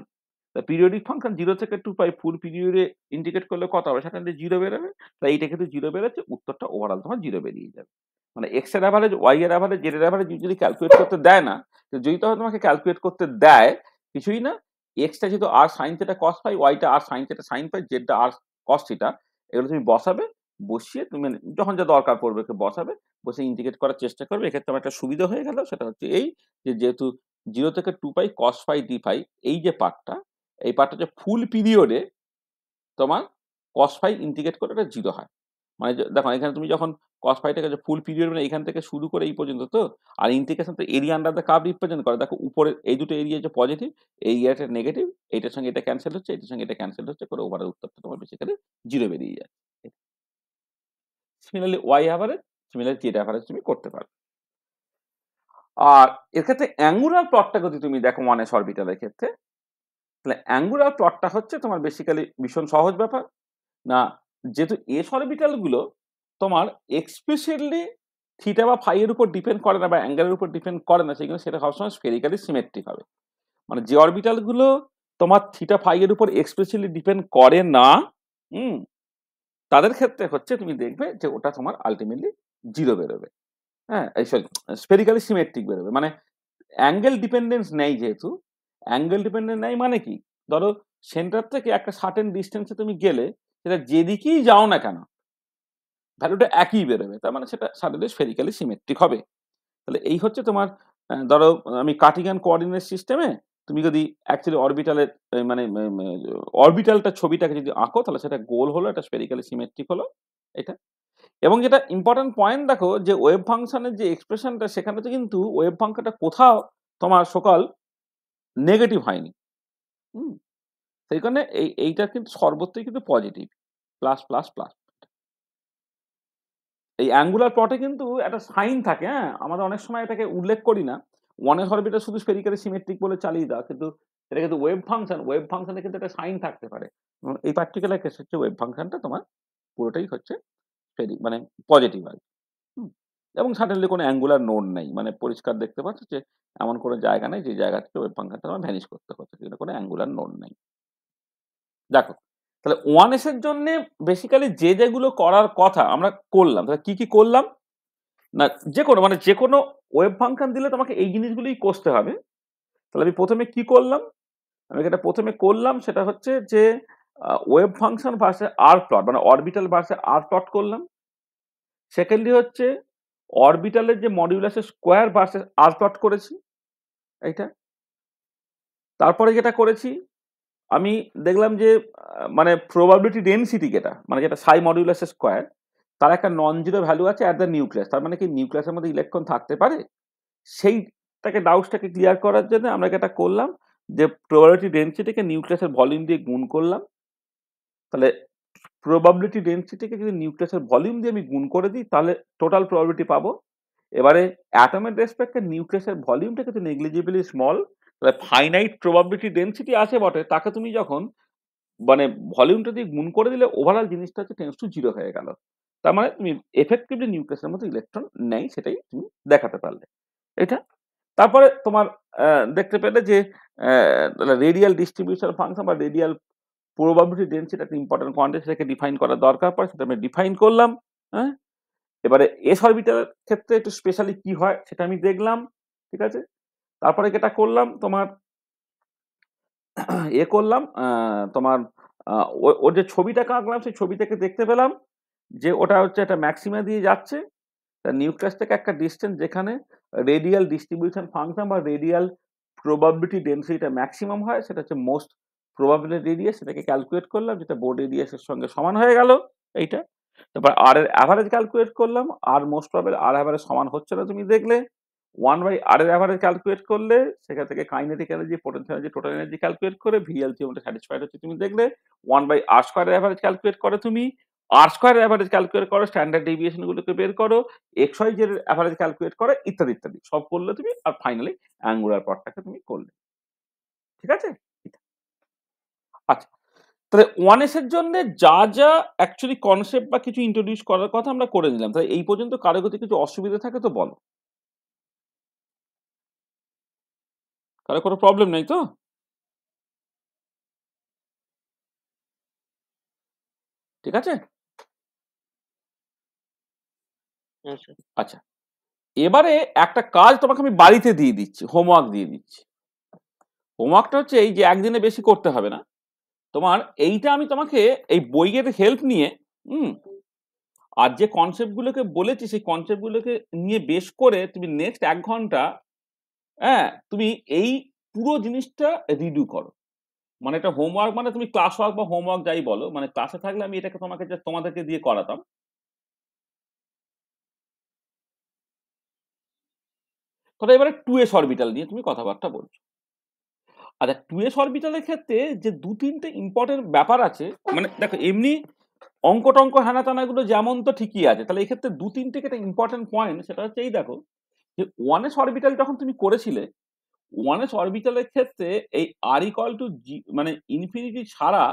পিরিয়ডিক ফাংশন 0 থেকে 2π ফুল পিরিয়ডে ইন্টিগ্রেট করলে কত হবে, সেখান থেকে 0 বেরোবে। তাই এইটা কিন্তু 0 বেরোচ্ছে, উত্তরটা ওভারঅল তোমার 0 বেরিয়ে যাবে। মানে এক্স এর অ্যাভারেজ, ওয়াই এর অ্যাভারেজ, জেড এর অ্যাভারেজ যদি ক্যালকুলেট করতে দেয় না, তো যদি তখন তোমাকে ক্যালকুলেট করতে দেয়, কিছুই না, এক্সটা যেহেতু আর সাইন থিটা কস ফাই, ওয়াইটা আর সাইন থিটা সাইন ফাই, জেডটা আর কস থিটা, এগুলো তুমি বসাবে। বসিয়ে তুমি যখন যা দরকার পড়বে বসাবে, বসে ইন্টিগ্রেট করার চেষ্টা করবে। এক্ষেত্রে আমার একটা সুবিধা হয়ে গেল, সেটা হচ্ছে এই যে যেহেতু 0 থেকে 2π cos ফাই ডি ফাই, এই যে পার্টটা, এই পার্টটা যে ফুল পিরিয়ডে তোমার cos ফাই ইন্টিগ্রেট করে এটা 0 হয়। মানে দেখো এখানে তুমি যখন cos ফাইটাকে যে ফুল পিরিয়ড, মানে এখান থেকে শুরু করে এই পর্যন্ত, তো আর ইন্টিগ্রেশন তো area under the curve represent করে। দেখো উপরে এই দুটো এরিয়া যে পজিটিভ, এই এরিয়াটা নেগেটিভ, এইটার সঙ্গে এটা ক্যান্সেল হচ্ছে, এটার সঙ্গে এটা ক্যান্সেল হচ্ছে, করে ওভারের উত্তরটা তোমার বেসিক্যালি 0 বেরিয়ে যায়। Similarly Y average, similarly Z average তুমি করতে পারো। আর এর ক্ষেত্রে অ্যাঙ্গুলার প্লটটা যদি তুমি দেখো 1s অরবিটালের ক্ষেত্রে, তাহলে অ্যাঙ্গুলার প্লটটা হচ্ছে তোমার বেসিক্যালি ভীষণ সহজ ব্যাপার। না, যেহেতু এস অরবিটাল গুলো তোমার এক্সপ্লিসিটলি থিটা বা ফাই এর উপর ডিপেন্ড করে না, বা অ্যাঙ্গেলের উপর ডিপেন্ড করে না, সেখানে সেটা সবসময় স্ফেরিক্যালি সিমেট্রিক হবে। মানে যে অরবিটাল গুলো তোমার থিটা ফাই এর উপর এক্সপ্লিসিটলি ডিপেন্ড করে না, হুম, তাদের ক্ষেত্রে হচ্ছে তুমি দেখবে যে ওটা তোমার আলটিমেটলি 0 বেরোবে। হ্যাঁ, এই সরি, স্ফেরিক্যালি সিমেট্রিক বেরোবে। মানে অ্যাঙ্গেল ডিপেন্ডেন্স নেই, যেহেতু অ্যাঙ্গেল ডিপেন্ডেন্ট নেই মানে কি, ধরো সেন্টার থেকে একটা সার্টেন ডিস্টেন্সে তুমি গেলে, সেটা যেদিকেই যাও না কেন ভ্যালুটা একই বেরোবে, তার মানে সেটা সাডেনলি স্ফেরিক্যালি সিমেট্রিক হবে। তাহলে এই হচ্ছে তোমার, ধরো আমি কার্টিজিয়ান কোঅর্ডিনেট সিস্টেমে তুমি যদি অ্যাকচুয়ালি অরবিটালের মানে অরবিটালটা ছবিটাকে যদি আঁকো, তাহলে সেটা গোল হলো, এটা স্ফেরিক্যালি সিমেট্রিক হলো এটা। এবং যেটা ইম্পর্টেন্ট পয়েন্ট দেখো, যে ওয়েভ ফাংশনের যে এক্সপ্রেশনটা, সেখানে তো কিন্তু ওয়েভ ফাংশনটা কোথাও তোমার সকাল নেগেটিভ হয়নি। হুম, সেই কারণে এইটা কিন্তু সর্বত্রই কিন্তু পজিটিভ, প্লাস প্লাস প্লাস। এই অ্যাঙ্গুলার প্লটে কিন্তু একটা সাইন থাকে। হ্যাঁ, আমরা অনেক সময় এটাকে উল্লেখ করি না, ওয়ানের অরবিটাল শুধু স্ফেরিক্যালি সিমেট্রিক বলে চালিয়ে দেওয়া, কিন্তু এটা কিন্তু ওয়েভ ফাংশনে কিন্তু একটা সাইন থাকতে পারে। এই পার্টিকুলার কেস হচ্ছে ওয়েভ ফাংশনটা তোমার পুরোটাই হচ্ছে মানে পজিটিভ আর কি। এবং সাডেনলি কোনো অ্যাঙ্গুলার নোড নেই, মানে পরিষ্কার দেখতে পাচ্ছ যে এমন কোনো জায়গা নেই যে জায়গা থেকে ওয়েভ ফাংশনটা তোমার ভ্যানিশ করতে হচ্ছে, কিন্তু কোনো অ্যাঙ্গুলার নোড নেই। দেখো তাহলে 1s এর জন্য বেসিক্যালি যেগুলো করার কথা আমরা করলাম, তাহলে কি করলাম না, যে কোনো ওয়েভ ফাংশন দিলে তোমাকে এই জিনিসগুলোই করতে হবে। তাহলে আমি প্রথমে কি করলাম, আমি যেটা প্রথমে করলাম সেটা হচ্ছে যে ওয়েভ ফাংশন ভার্সেস আর প্লট, মানে অরবিটাল ভার্সেস আর প্লট করলাম। সেকেন্ডলি হচ্ছে অরবিটালের যে মডিউলাসের স্কোয়ার ভার্সেস আর প্লট করেছি এইটা। তারপরে যেটা করেছি আমি দেখলাম যে মানে প্রবাবিলিটি ডেনসিটি যেটা, মানে যেটা সাই মডিউলাসের স্কোয়ার, তার একটা নন জিরো ভ্যালু আছে অ্যাট দ্য নিউক্লিয়াস। তার মানে কি নিউক্লিয়াসের মধ্যে ইলেকট্রন থাকতে পারে, সেইটাকে ডাউটটাকে ক্লিয়ার করার জন্য আমরা যেটা করলাম যে প্রবাবিলিটি ডেনসিটিকে নিউক্লিয়াসের ভলিউম দিয়ে গুণ করলাম। তাহলে প্রবাবিলিটি ডেনসিটিকে যদি নিউক্লিয়াসের ভলিউম দিয়ে আমি গুণ করে দিই তাহলে টোটাল প্রবাবিলিটি পাবো। এবারে অ্যাটমের রেসপেক্টে নিউক্লিয়াসের ভলিউমটা কিন্তু নেগলিজিবলি স্মল, তাহলে ফাইনাইট প্রবাবিলিটি ডেনসিটি আছে বটে, তাকে তুমি যখন মানে ভলিউমটা দিয়ে গুণ করে দিলে ওভারঅল জিনিসটা হচ্ছে টেন্ডস টু জিরো হয়ে গেল। তার মানে তুমি এফেক্টিভলি নিউক্লিয়াসের মধ্যে ইলেকট্রন নেই, সেটাই তুমি দেখাতে পারলে এটা। তারপরে তোমার দেখতে পেলে যে রেডিয়াল ডিস্ট্রিবিউশন ফাংশন বা রেডিয়াল প্রবাবিলিটি ডেনসিটি একটা ইম্পর্টেন্ট কোয়ান্টিটি, সেটাকে ডিফাইন করার দরকার পড়ে, সেটা আমি ডিফাইন করলাম। হ্যাঁ, এবারে এস অরবিটালের ক্ষেত্রে একটু স্পেশালি কি হয় সেটা আমি দেখলাম, ঠিক আছে। তারপরে যেটা করলাম তোমার করলাম তোমার ওর যে ছবিটা আঁকলাম সেই ছবি থেকে দেখতে পেলাম যে ওটা হচ্ছে একটা ম্যাক্সিমা দিয়ে যাচ্ছে নিউক্লিয়াস থেকে একটা ডিস্টেন্স যেখানে রেডিয়াল ডিস্ট্রিবিউশন ফাংশন বা রেডিয়াল প্রবাবিলিটি ডেনসিটিটা ম্যাক্সিমাম হয়, সেটা হচ্ছে মোস্ট প্রবাবিলিটি রেডিয়াস, সেটাকে ক্যালকুলেট করলাম যেটা বোর্ড রেডিয়াসের সঙ্গে সমান হয়ে গেল এইটা। তারপর আর এর অ্যাভারেজ ক্যালকুলেট করলাম, আর মোস্ট প্রবাবল আর অ্যাভারেজ সমান হচ্ছে না তুমি দেখলে, 1/r এর অ্যাভারেজ ক্যালকুলেট করলে সেখান থেকে kinetic energy, potential energy, total energy calculate করে ভিএল থিওরেমটা স্যাটিসফাইড হচ্ছে তুমি দেখলে। 1/r² এর অ্যাভারেজ ক্যালকুলেট করে তুমি, r² এর অ্যাভারেজ ক্যালকুলেট করো, স্ট্যান্ডার্ড ডেভিয়েশন গুলোকে বের করো, xyz এর অ্যাভারেজ ক্যালকুলেট করো, ইত্যাদি ইত্যাদি সব করলে তুমি, আর ফাইনালি অ্যাঙ্গুলার প্লটটাকে তুমি করলে, ঠিক আছে। আচ্ছা, তাহলে 1s এর জন্য যা যা অ্যাকচুয়ালি কনসেপ্ট বা কিছু ইন্ট্রোডিউস করার কথা আমরা করে নিলাম, তাহলে এই পর্যন্ত কারো যদি কিছু অসুবিধা থাকে তো বলো, কারো কোনো প্রবলেম নেই তো? ঠিক আছে। হ্যাঁ স্যার। আচ্ছা, এবারে একটা কাজ তোমাকে আমি বাড়িতে দিয়ে দিচ্ছি, হোমওয়ার্ক দিয়ে দিচ্ছি। হোমওয়ার্কটা হচ্ছে এই যে একদিনে বেশি করতে হবে না তোমার, এইটা আমি তোমাকে এই বইয়ের হেল্প নিয়ে আর যে কনসেপ্ট গুলোকে বলেছি সেই কনসেপ্ট গুলোকে নিয়ে বেশ করে তুমি নেক্সট 1 ঘন্টা তুমি এই পুরো জিনিসটা রিডু করো। মানে এটা হোমওয়ার্ক, মানে তুমি ক্লাস ওয়ার্ক বা হোমওয়ার্ক যাই বলো, মানে ক্লাসে থাকলে আমি এটাকে তোমাদেরকে দিয়ে করাতাম। তবে এবারে 2s অরবিটাল নিয়ে তুমি কথাবার্তা বলছো। আচ্ছা, 2s অরবিটালের ক্ষেত্রে যে 2-3টে ইম্পর্টেন্ট ব্যাপার আছে, মানে দেখো এমনি অঙ্ক টঙ্ক হ্যানা টানাগুলো যেমন তো ঠিকই আছে, তাহলে এই ক্ষেত্রে 2-3টে একটা ইম্পর্টেন্ট পয়েন্ট, সেটা হচ্ছে এই দেখো যে 1s অরবিটাল যখন তুমি করেছিলে, 1s অরবিটালের ক্ষেত্রে এই আর ইকুয়াল টু মানে ইনফিনিটি ছাড়া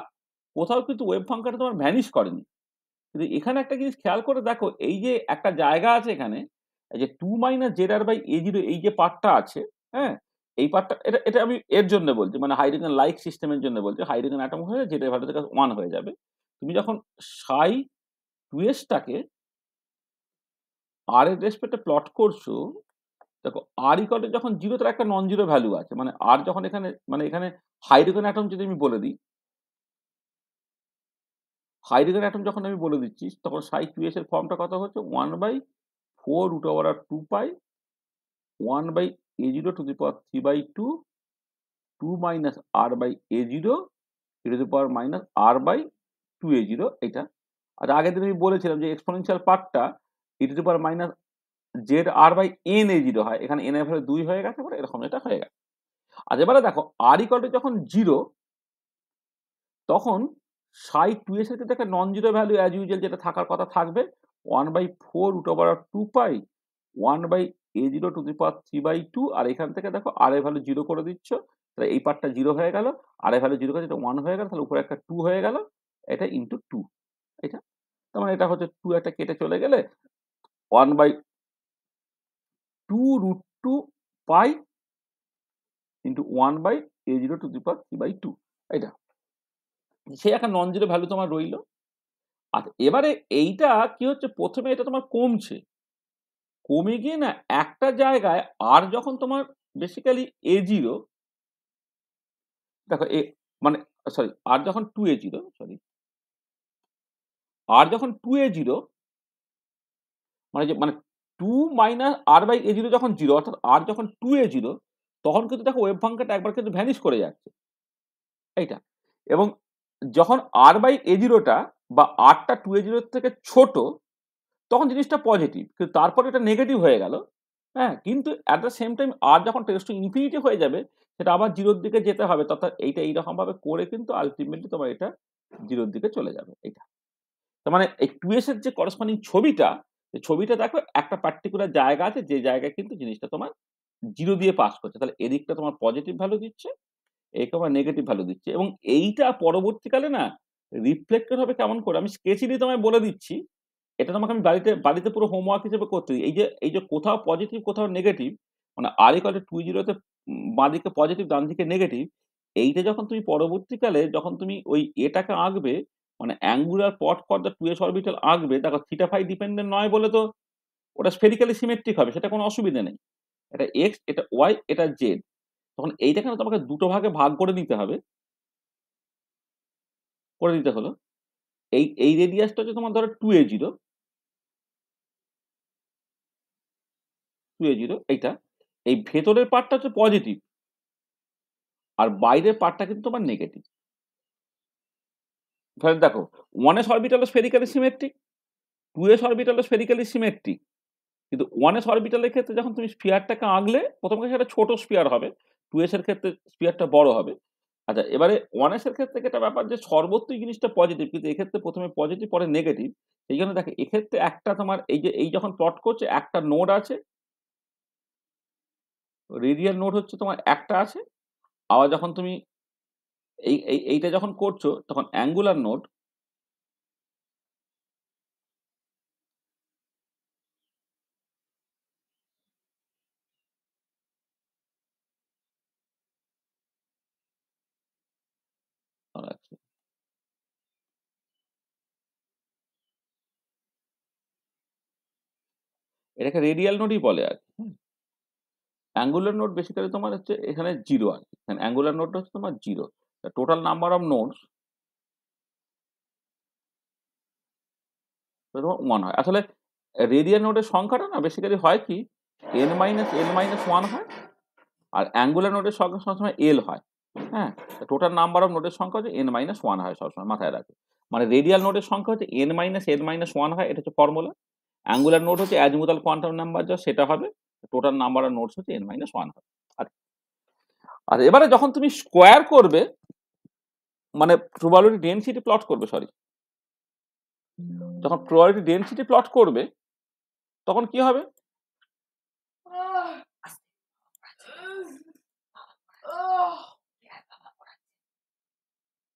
কোথাও কিন্তু ওয়েভ ফাংশনটা তোমার ভ্যানিশ করেনি। কিন্তু এখানে একটা জিনিস খেয়াল করে দেখো, এই যে একটা জায়গা আছে এখানে, এই যে 2 - ZR/A0, এই যে পার্টটা আছে, হ্যাঁ, এই পার্টটা, এটা এটা আমি এর জন্য বলছি, মানে হাইড্রোজেন লাইক সিস্টেমের জন্য বলছি, হাইড্রোজেন অ্যাটম হয়ে যেটা ভ্যালু থেকে 1 হয়ে যাবে। তুমি যখন সাই 2s টাকে আর এর রেসপেক্টে প্লট করছো, দেখো আর ইকুয়াল টু যখন 0, তার একটা নন জিরো ভ্যালু আছে, মানে আর যখন এখানে, মানে এখানে হাইড্রোজেন অ্যাটম যদি আমি বলে দিই, হাইড্রোজেন অ্যাটম যখন আমি বলে দিচ্ছি, তখন সাই 2s এর ফর্মটা কত হচ্ছে 1/4√2π 1/A0^3/2 2 - r/A0 e⁻r/2A0 এটা। আর আগের দিন আমি বলেছিলাম যে এক্সপোনেনশিয়াল পার্টটা e⁻ZR/n A0 হয়, এখানে n এর ভ্যালু 2 হয়ে গেছে, বলে এরকম এটা হয়ে গেছে। আর এবারে দেখো আর ইকুয়াল টু যখন 0, তখন সাই 2s এর কিন্তু একটা non zero value as usual যেটা থাকার কথা থাকবে, 1/4√2π 1/A0^3/2, আর এখান থেকে দেখো আর এর ভ্যালু 0 করে দিচ্ছ, তাহলে এই পার্টটা 0 হয়ে গেল, আর এর ভ্যালু 0 কাছে এটা 1 হয়ে গেল, তাহলে উপরে একটা 2 হয়ে গেল, এটা ইনটু 2, এটা তার মানে এটা হচ্ছে 2 একটা কেটে চলে গেলে 1/2 root 2 pi into 1/a0 to the power 3/2, এটা সেই একটা নন জিরো ভ্যালু তোমার রইল। আর এবারে এইটা কি হচ্ছে, প্রথমে এটা তোমার কমছে, কমে গিয়ে না একটা জায়গায় আর যখন তোমার বেসিক্যালি a0, দেখো মানে সরি আর যখন 2a0, সরি আর যখন 2a0 মানে 2 মাইনাস আর বাই a0 যখন 0, অর্থাৎ আর যখন 2a0, তখন কিন্তু দেখো ওয়েভ ফাংশনটা একবার কিন্তু ভ্যানিশ করে যাচ্ছে এইটা। এবং যখন আর বাই a0টা বা আরটা 2a0 থেকে ছোট, তখন জিনিসটা পজিটিভ, কিন্তু তারপরে এটা নেগেটিভ হয়ে গেল। হ্যাঁ, কিন্তু অ্যাট দ্য সেম টাইম আর যখন টেন্ডস টু ইনফিনিটি হয়ে যাবে, সেটা আবার 0 দিকে যেতে হবে, অর্থাৎ এইটা এইরকম ভাবে করে কিন্তু আলটিমেটলি তোমার এটা 0 দিকে চলে যাবে এইটা। তার মানে এই 2s এর যে করেসপন্ডিং ছবিটা, এই ছবিটা দেখো একটা পার্টিকুলার জায়গা আছে, যে জায়গায় কিন্তু জিনিসটা তোমার 0 দিয়ে পাস করছে, তাহলে এদিকটা তোমার পজিটিভ ভ্যালু দিচ্ছে, একে আমার নেগেটিভ ভ্যালু দিচ্ছে। এবং এইটা পরবর্তীকালে না রিফ্লেক্টেড হবে কেমন করে, আমি স্কেচিলি তোমায় বলে দিচ্ছি, এটা তোমাকে আমি বাড়িতে পুরো হোমওয়ার্ক হিসেবে করতে দিই। এই যে কোথাও পজিটিভ কোথাও নেগেটিভ, মানে আর ইকুয়াল টু 2 তে বাঁ দিকে পজিটিভ ডান দিকে নেগেটিভ, এইটা যখন তুমি পরবর্তীকালে যখন তুমি ওই এটাকে আঁকবে, মানে angular plot for the 2s orbital আঁকবে, দেখো থিটা ফাই ডিপেন্ডেন্ট নয় বলে তো ওটা স্ফেরিক্যালি সিমেট্রিক হবে, সেটা কোনো অসুবিধা নেই। এটা এক্স, এটা ওয়াই, এটা জেড। তখন এইটাকে না তোমাকে দুটো ভাগে ভাগ করে নিতে হবে, করে দিতে হলো এই রেডিয়াসটা হচ্ছে তোমার ধরো 2a0, 2a0 এইটা, এই ভেতরের পার্টটা হচ্ছে পজিটিভ, আর বাইরের পার্টটা কিন্তু তোমার নেগেটিভ। তাহলে দেখো 1s orbital spherically symmetric, 2s orbital spherically symmetric, কিন্তু 1s অরবিটালের ক্ষেত্রে যখন তুমি স্ফিয়ারটাকে আঁকলে, প্রথমে সেটা ছোট স্ফিয়ার হবে, 2s এর ক্ষেত্রে স্ফিয়ারটা বড় হবে। আচ্ছা, এবারে 1s এর ক্ষেত্রে একটা ব্যাপার যে সর্বত্রই জিনিসটা পজিটিভ, কিন্তু এক্ষেত্রে প্রথমে পজিটিভ পরে নেগেটিভ। এই জন্য দেখো এক্ষেত্রে একটা তোমার এই যখন প্লট করছে একটা নোড আছে, রেডিয়াল নোড হচ্ছে তোমার একটা আছে, আবার যখন তুমি এইটা যখন করছো তখন অ্যাঙ্গুলার নোড আছে, এটাকে রেডিয়াল নোডই বলে আর কি। অ্যাঙ্গুলার নোড বেসিক্যালি তোমার হচ্ছে এখানে 0 আর কি, অ্যাঙ্গুলার নোডটা হচ্ছে তোমার 0, টোটাল নাম্বার অফ নোডস তোমার 1 হয়। আসলে রেডিয়াল নোডের সংখ্যাটা না বেসিক্যালি হয় কি, n-l-1 হয়, আর অ্যাঙ্গুলার নোডের সংখ্যা সবসময় l হয়। হ্যাঁ, টোটাল নাম্বার অফ নোডের সংখ্যা হচ্ছে n-1 হয় সবসময়, মাথায় রাখবে। মানে রেডিয়াল নোডের সংখ্যা হচ্ছে n-l-1 হয়, এটা হচ্ছে ফর্মুলা। অ্যাঙ্গুলার নোড হচ্ছে অ্যাজিমুথাল কোয়ান্টাম নাম্বার যা সেটা হবে, টোটাল নাম্বার অফ নোডস হচ্ছে n-1 হবে। আর এবারে যখন তুমি স্কোয়ার করবে, মানে প্রবাবিলিটি ডেনসিটি প্লট করবে, সরি, যখন প্রবাবিলিটি ডেনসিটি প্লট করবে তখন কি হবে,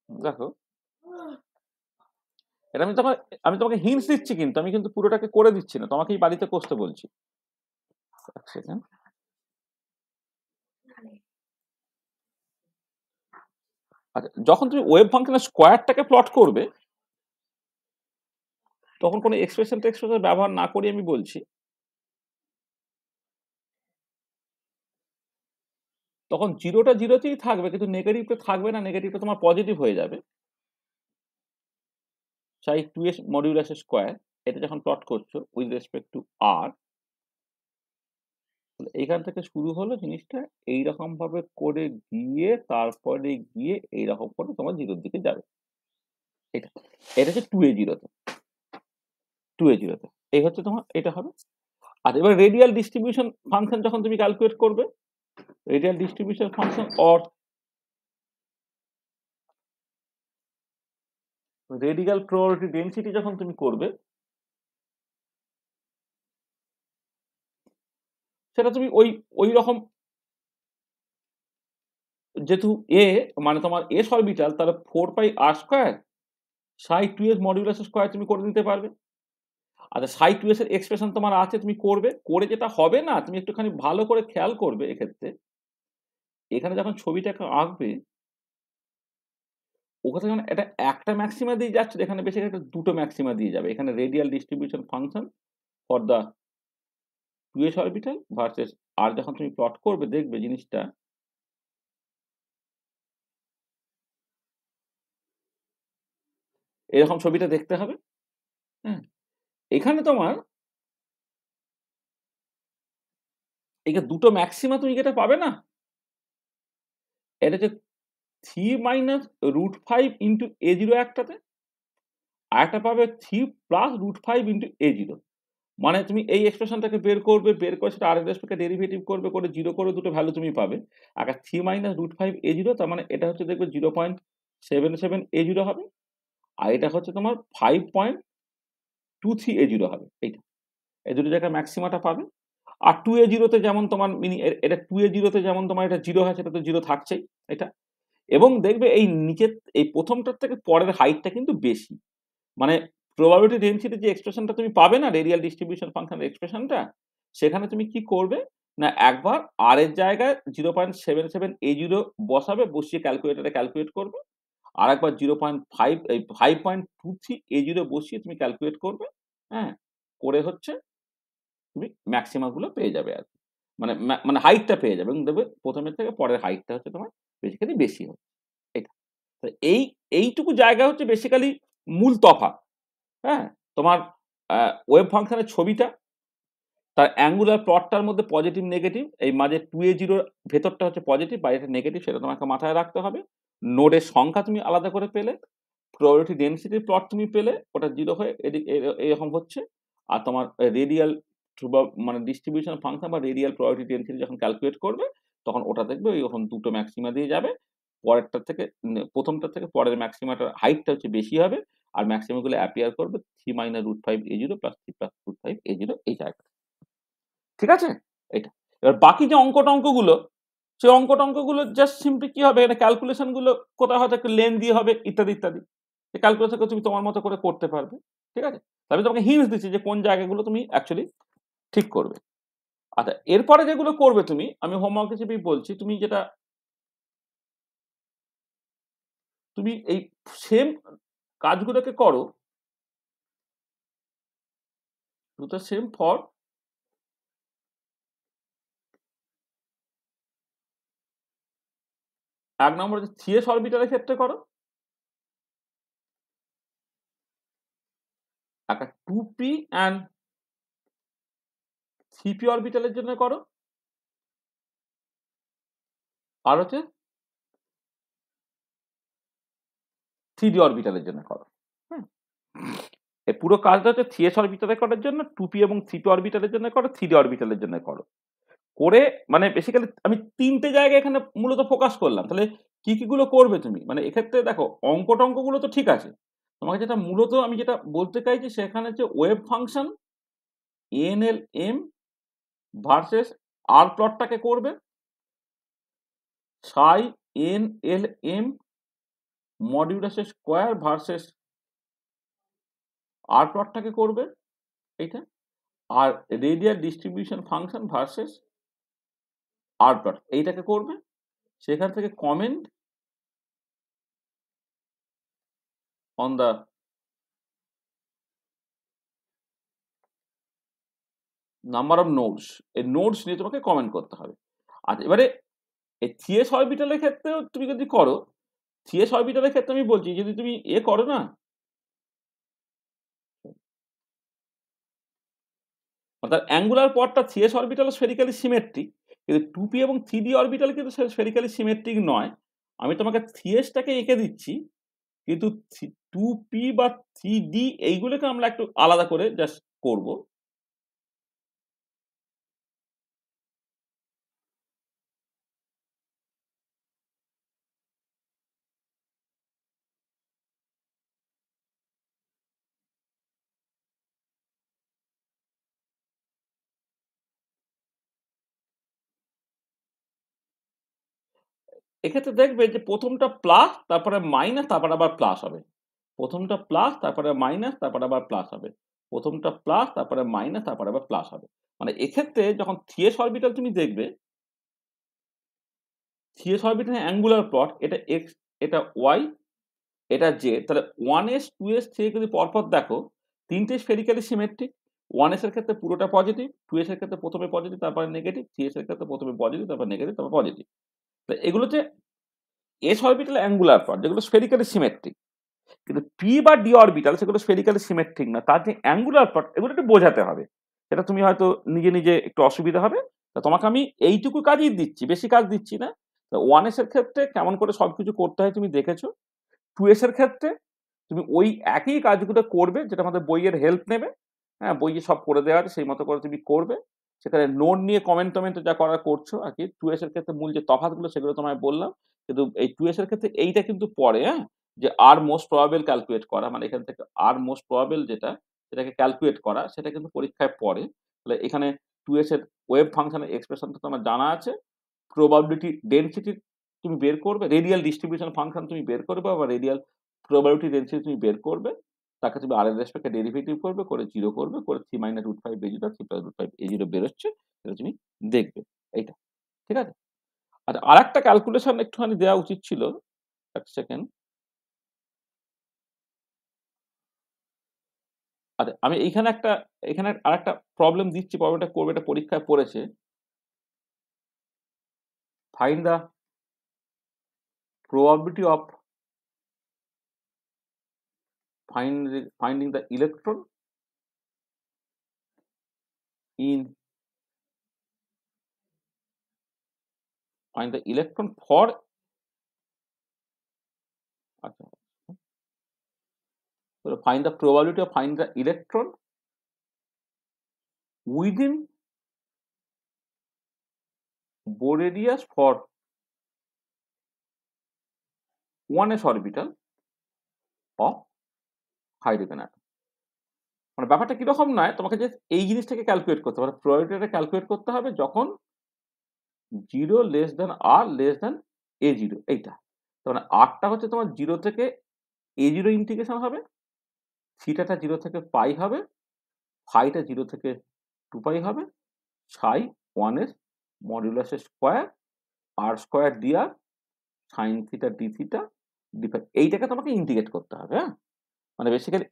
দেখো এটা আমি তোমাকে হিন্টস দিচ্ছি, কিন্তু আমি কিন্তু পুরোটাকে করে দিচ্ছি না, তোমাকেই বাড়িতে কষতে বলছি। এক সেকেন্ড। আচ্ছা, যখন তুমি ওয়েভ ফাংশনের স্কোয়ারটাকে প্লট করবে, তখন কোনো এক্সপ্রেশন ব্যবহার না করি আমি বলছি, তখন জিরোটা জিরোতেই থাকবে, কিন্তু নেগেটিভটা থাকবে না, নেগেটিভটা তোমার পজিটিভ হয়ে যাবে। সাই 2s মডিউলাস স্কোয়ার, এটা যখন প্লট করছো উইথ রেসপেক্ট টু আর, এইখান থেকে শুরু হলো জিনিসটা, এইরকম ভাবে করে গিয়ে তারপরে গিয়ে এইরকম করে তোমার জিরোর দিকে যাবে। এটা এটা হচ্ছে 2a0তে, 2a0তে এই হচ্ছে তোমার এটা হবে। আর এবার রেডিয়াল ডিস্ট্রিবিউশন ফাংশন যখন তুমি ক্যালকুলেট করবে, radial distribution function or radial probability density যখন তুমি করবে, সেটা তুমি ওই রকম যেহেতু এ মানে তোমার এস অরবিটাল, তাহলে 4πr² সাই 2s মডিউলাস স্কয়ার তুমি করে দিতে পারবে। আচ্ছা, সাই 2s এর এক্সপ্রেশন তোমার আছে, তুমি করবে। করে যেটা হবে না, তুমি একটুখানি ভালো করে খেয়াল করবে এক্ষেত্রে, এখানে যখন ছবিটাকে আঁকবে, ওখানে যখন এটা একটা ম্যাক্সিমা দিয়ে যাচ্ছে, এখানে বেশি একটা দুটো ম্যাক্সিমা দিয়ে যাবে। এখানে radial distribution function for the 2s orbital versus r যখন তুমি প্লট করবে, দেখবে জিনিসটা এরকম ছবিটা দেখতে হবে। হ্যাঁ, এখানে তোমার এই যে দুটো ম্যাক্সিমা তুমি যেটা পাবে না, এটা হচ্ছে 3 - √5 × a0 একটাতে, আর একটা পাবে 3 + √5 × a0। মানে তুমি এই এক্সপ্রেশনটাকে বের করবে, বের করে সেটা আর এর রেসপেক্টে ডেরিভেটিভ করবে, করে 0 করে দুটো ভ্যালু তুমি পাবে। আর 3 - √5 a0, তার মানে এটা হচ্ছে দেখবে 0.77 a0 হবে। আর এটা হচ্ছে তোমার 5.23 a0 হবে। এইটা এই দুটো জায়গায় ম্যাক্সিমাটা পাবে। আর 2 a0 তে যেমন তোমার এটা 2 a0 তে যেমন তোমার এটা 0 হয়, সেটা তো 0 থাকছেই এটা। এবং দেখবে এই নিচের এই প্রথমটার থেকে পরের হাইটটা কিন্তু বেশি। মানে প্রবাবিলিটি ডেনসিটি যে এক্সপ্রেশনটা তুমি পাবে না, রেডিয়াল ডিস্ট্রিবিউশন ফাংশনের এক্সপ্রেশনটা, সেখানে তুমি কি করবে না, একবার আর এর জায়গায় 0.77 a0 বসাবে, বসিয়ে ক্যালকুলেটরে ক্যালকুলেট করবে। আর একবার 5.23 a0 বসিয়ে তুমি ক্যালকুলেট করবে। হ্যাঁ, করে হচ্ছে তুমি ম্যাক্সিমা গুলো পেয়ে যাবে আর কি। মানে মানে হাইটটা পেয়ে যাবে, এবং দেখবে প্রথমের থেকে পরের হাইটটা হচ্ছে তোমার বেসিক্যালি বেশি হবে। এটা তো এইটুকু জায়গা হচ্ছে বেসিক্যালি মূল তফাৎ। হ্যাঁ, তোমার ওয়েভ ফাংশনের ছবিটা, তার অ্যাঙ্গুলার প্লটটার মধ্যে পজিটিভ নেগেটিভ, এই মাঝে 2a0 ভেতরটা হচ্ছে পজিটিভ, বাইরেটা নেগেটিভ, সেটা তোমাকে মাথায় রাখতে হবে। নোডের সংখ্যা তুমি আলাদা করে পেলে, প্রবাবিলিটি ডেনসিটির প্লট তুমি পেলে, ওটা 0 হয়ে এরকম হচ্ছে। আর তোমার রেডিয়াল মানে ডিস্ট্রিবিউশন ফাংশন বা রেডিয়াল প্রবাবিলিটি ডেনসিটি যখন ক্যালকুলেট করবে, তখন ওটা দেখবে ওইরকম দুটো ম্যাক্সিমা দিয়ে যাবে। পরেরটার থেকে প্রথমটার থেকে পরের ম্যাক্সিমাটার হাইটটা হচ্ছে বেশি হবে। আর ম্যাক্সিমাগুলো অ্যাপিয়ার করবে 3 - √5 a0 + 3 + √5 a0 এই জায়গায়। ঠিক আছে? এটা। এবার বাকি যে অঙ্ক-টঙ্কগুলো, সেই অঙ্ক-টঙ্কগুলো জাস্ট সিম্পলি কি হবে, এটা ক্যালকুলেশন গুলো কোথাও হয়তো একটু লেন্দি হবে, ইত্যাদি, ইত্যাদি। এই ক্যালকুলেশন গুলো তুমি তোমার মতো করে করতে পারবে। ঠিক আছে? আমি তোমাকে হিন্টস দিচ্ছি যে কোন জায়গাগুলো তুমি অ্যাকচুয়ালি ঠিক করবে। আচ্ছা, এরপরে যেগুলো করবে তুমি, আমি হোমওয়ার্ক হিসেবেই বলছি, তুমি যেটা তুমি এই সেম কাজগুলোকে করো, দুটো সেম ফর ১ নম্বর হচ্ছে CS অরবিটালের ক্ষেত্রে করো, একটা 2p অ্যান্ড 3p অরবিটালের জন্য করো, আর হচ্ছে 3d অরবিটালের জন্য করো। হুম? এই পুরো কাজটা হচ্ছে 3s অরবিটালে করার জন্য, 2p এবং 3p অরবিটালের জন্য করো, 3d অরবিটালের জন্য করো। করে মানে বেসিক্যালি আমি ৩ টে জায়গায় এখানে মূলত ফোকাস করলাম। তাহলে কি, কি গুলো করবে তুমি? মানে এক্ষেত্রে দেখো, অঙ্ক-টঙ্কগুলো তো ঠিক আছে। তোমাকে যেটা মূলত আমি যেটা বলতে চাইছি, সেখানে হচ্ছে ওয়েভ ফাংশন ANLM ভার্সেস আর প্লটটাকে করবে, সাই NLM মডিউলাস স্কয়ার ভার্সেস আর প্লটটাকে করবে এইটা। আর রেডিয়াল ডিস্ট্রিবিউশন ফাংশন ভার্সেস আর প্লট এইটাকে করবে। সেখান থেকে comment on the number of nodes, এই নোডস নিয়ে তোমাকে কমেন্ট করতে হবে। আচ্ছা, এবারে এই থিয়েস অরবিটালের ক্ষেত্রেও তুমি যদি করো, থিয়েস অরবিটালের ক্ষেত্রে আমি বলছি, যদি তুমি করো না, অর্থাৎ অ্যাঙ্গুলার পথটা থিয়েস অরবিটাল স্ফেরিক্যালি সিমেট্রিক, কিন্তু 2p এবং 3d অরবিটাল কিন্তু স্ফেরিক্যালি সিমেট্রিক নয়। আমি তোমাকে থিয়েসটাকে এঁকে দিচ্ছি, কিন্তু 2p বা 3d এইগুলোকে আমরা একটু আলাদা করে জাস্ট করব। এক্ষেত্রে দেখবে যে প্রথমটা প্লাস, তারপরে মাইনাস, তারপরে আবার প্লাস হবে। প্রথমটা প্লাস, তারপরে মাইনাস, তারপরে আবার প্লাস হবে। প্রথমটা প্লাস, তারপরে মাইনাস, তারপরে আবার প্লাস হবে। মানে এক্ষেত্রে যখন 3s অরবিটাল তুমি দেখবে, 3s অরবিটাল অ্যাঙ্গুলার প্লট, এটা এক্স, এটা ওয়াই, এটা জেড, তাহলে 1s 2s 3 যদি পরপর দেখো, তিনটে স্ফেরিক্যালি সিমেট্রিক। 1s এর ক্ষেত্রে পুরোটা পজিটিভ, 2s এর ক্ষেত্রে প্রথমে পজিটিভ তারপরে নেগেটিভ, 3s এর ক্ষেত্রে প্রথমে পজিটিভ তারপর নেগেটিভ তারপর পজিটিভ। এগুলো হচ্ছে এস অরবিটাল অ্যাঙ্গুলার প্লট, যেগুলো স্ফেরিক্যালি সিমেট্রিক। কিন্তু পি বা ডি অরবিটাল সেগুলো স্ফেরিক্যালি সিমেট্রিক না, তার যে অ্যাঙ্গুলার প্লট, এগুলো একটু বোঝাতে হবে। সেটা তুমি হয়তো নিজে নিজে একটু অসুবিধা হবে। তা তোমাকে আমি এইটুকু কাজই দিচ্ছি, বেশি কাজ দিচ্ছি না। 1s এর ক্ষেত্রে কেমন করে সবকিছু করতে হয় তুমি দেখেছো। 2s এর ক্ষেত্রে তুমি ওই একই কাজগুলো করবে, যেটা আমাদের বইয়ের হেল্প নেবে। হ্যাঁ, বইয়ে সব করে দেওয়া আছে, সেই মতো করে তুমি করবে। সেখানে নোট নিয়ে কমেন্ট টমেন্ট যা করা করছো আর কি। 2s এর ক্ষেত্রে মূল যে তফাৎগুলো সেগুলো তোমায় বললাম। কিন্তু এই 2s এর ক্ষেত্রে এইটা কিন্তু পড়ে, হ্যাঁ, যে আর মোস্ট প্রবাবল ক্যালকুলেট করা, মানে এখান থেকে আর মোস্ট প্রবাবল যেটা, সেটাকে ক্যালকুলেট করা, সেটা কিন্তু পরীক্ষায় পড়ে। তাহলে এখানে 2s এর ওয়েভ ফাংশনের এক্সপ্রেশনটা তোমার জানা আছে। প্রবাবিলিটি ডেনসিটি তুমি বের করবে, রেডিয়াল ডিস্ট্রিবিউশন ফাংশন তুমি বের করবে, বা রেডিয়াল প্রবাবিলিটি ডেনসিটি তুমি বের করবে। তাকে তুমি আর এর রেসপেক্টে ডেরিভেটিভ করবে, করে 0 করবে, করে 3 - √5 a0, 3 + √5 a0 বেরোচ্ছে, সেটা তুমি দেখবে। এইটা ঠিক আছে। আচ্ছা, আরেকটা ক্যালকুলেশন একটুখানি দেওয়া উচিত ছিল। এক সেকেন্ড। আচ্ছা, আমি এখানে আরেকটা প্রবলেম দিচ্ছি, প্রবলেমটা করবে, এটা পরীক্ষায় পড়েছে। Find the probability of finding the electron in find the electron for, আচ্ছা, find the probability of find the electron within Bohr radius for 1s orbital of hydrogen atom। মানে ব্যাপারটা কিরকম নয়, তোমাকে যে এই জিনিসটাকে ক্যালকুলেট করতে হবে, প্রবাবিলিটিটা ক্যালকুলেট করতে হবে যখন 0 লেস দেন আর লেস দেন a0, এইটা। তার মানে আরটা হচ্ছে তোমার 0 থেকে a0 ইন্টিগ্রেশন হবে, থিটাটা 0 থেকে পাই হবে, ফাইটা 0 থেকে 2 পাই হবে, সাই 1s মডুলাসের square r square dr sine theta d theta d phi, এইটাকে তোমাকে ইন্টিগ্রেট করতে হবে। হ্যাঁ, মানে বেসিক্যালি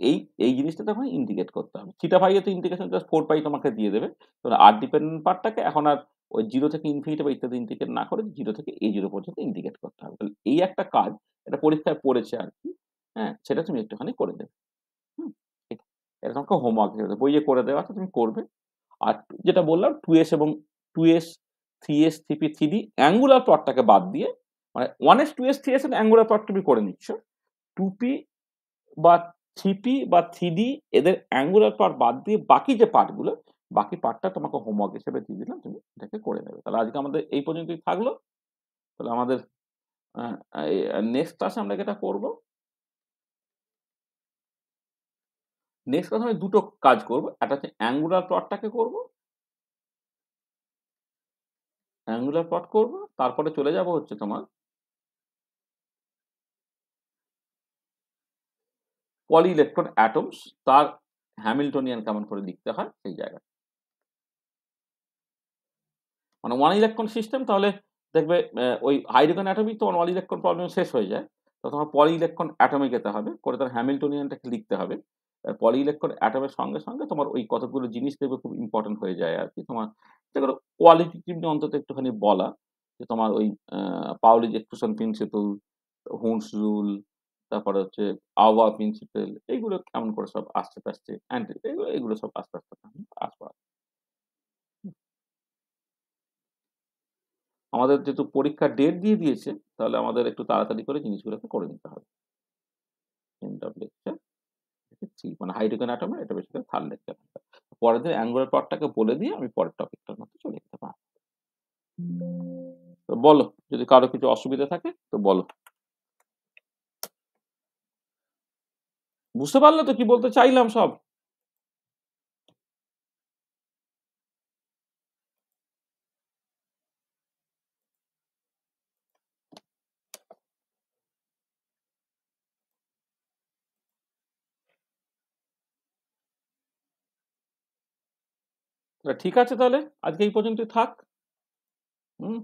এই জিনিসটা তখন ইন্টিগ্রেট করতে হবে। থিটা ফাই এর তো ইন্টিগ্রেশন জাস্ট 4 পাই তোমাকে দিয়ে দেবে। তোমরা আর ডিপেন্ডেন্ট পার্টটাকে এখন আর ওই 0 থেকে ইনফিনিটি বা ইত্যাদি ইন্টিগ্রেট না করে 0 থেকে a0 পর্যন্ত ইন্টিগ্রেট করতে হবে। তাহলে এই একটা কাজ, এটা পরীক্ষায় পড়েছে আর কি। হ্যাঁ, সেটা তুমি একটুখানি করে দেবে। হুম, এটা এটা তোমাকে হোমওয়ার্ক দিয়ে দেবে, বইয়ে করে দেওয়া আছে, তুমি করবে। আর যেটা বললাম 2s এবং 2s 3s 3p 3d angular প্লটটাকে বাদ দিয়ে, মানে 1s 2s 3s এর অ্যাঙ্গুলার প্লট তুমি করে নিচ্ছ, 2p বা 3p বা 3d এদের অ্যাঙ্গুলার প্লট বাদ দিয়ে বাকি যে পার্টগুলো, বাকি পার্টটা তোমাকে হোমওয়ার্ক হিসেবে দিয়ে দিলাম, তুমি এটাকে করে নেবে। তাহলে আজকে আমাদের এই পর্যন্তই থাকলো। তাহলে আমাদের নেক্সট ক্লাসে আমরা যেটা করবো, নেক্সট ক্লাসে আমি দুটো কাজ করবো। একটা হচ্ছে অ্যাঙ্গুলার প্লটটাকে করবো, অ্যাঙ্গুলার প্লট করবো, তারপরে চলে যাব হচ্ছে তোমার পলি ইলেকট্রন অ্যাটমস, তার হ্যামিল্টনিয়ান কেমন করে লিখতে হয় সেই জায়গায়। মানে 1 ইলেকট্রন সিস্টেম, তাহলে দেখবে ওই হাইড্রোজেন অ্যাটমিক তোমার 1 ইলেকট্রন প্রবলেম শেষ হয়ে যায়। তো তোমার পলি ইলেকট্রন অ্যাটমে যেতে হবে, করে তার হ্যামিল্টনিয়ানটাকে লিখতে হবে। পলি ইলেকট্রন অ্যাটমের সঙ্গে সঙ্গে তোমার ওই কতগুলো জিনিস দেখবে খুব ইম্পর্টেন্ট হয়ে যায় আর কি। তোমার যেগুলো কোয়ালিটেটিভলি অন্তত একটুখানি বলা, যে তোমার ওই পাউলি's এক্সক্লুশন প্রিন্সিপল, হুন্স রুল, তারপরে হচ্ছে আওয়া প্রিন্সিপল, এইগুলো কেমন করে সব আস্তে আস্তে এগুলো সব আস্তে আস্তে আসবে। আমাদের যেহেতু পরীক্ষার ডেট দিয়ে দিয়েছে, তাহলে আমাদের একটু তাড়াতাড়ি করে জিনিসগুলোকে করে নিতে হবে। এন্ড অফ লেকচার 3, মানে হাইড্রোজেন অ্যাটমের এটা বেসিক্যালি থার্ড লেকচার। পরের দিন অ্যাঙ্গুলার প্লটটাকে বলে দিয়ে আমি পরের টপিকটার মধ্যে চলে যেতে পারবো। তো বলো, যদি কারো কিছু অসুবিধা থাকে তো বলো। বুঝতে পারলে তো কি বলতে চাইলাম সব? ঠিক আছে তাহলে আজকে এই পর্যন্তই থাক। হুম।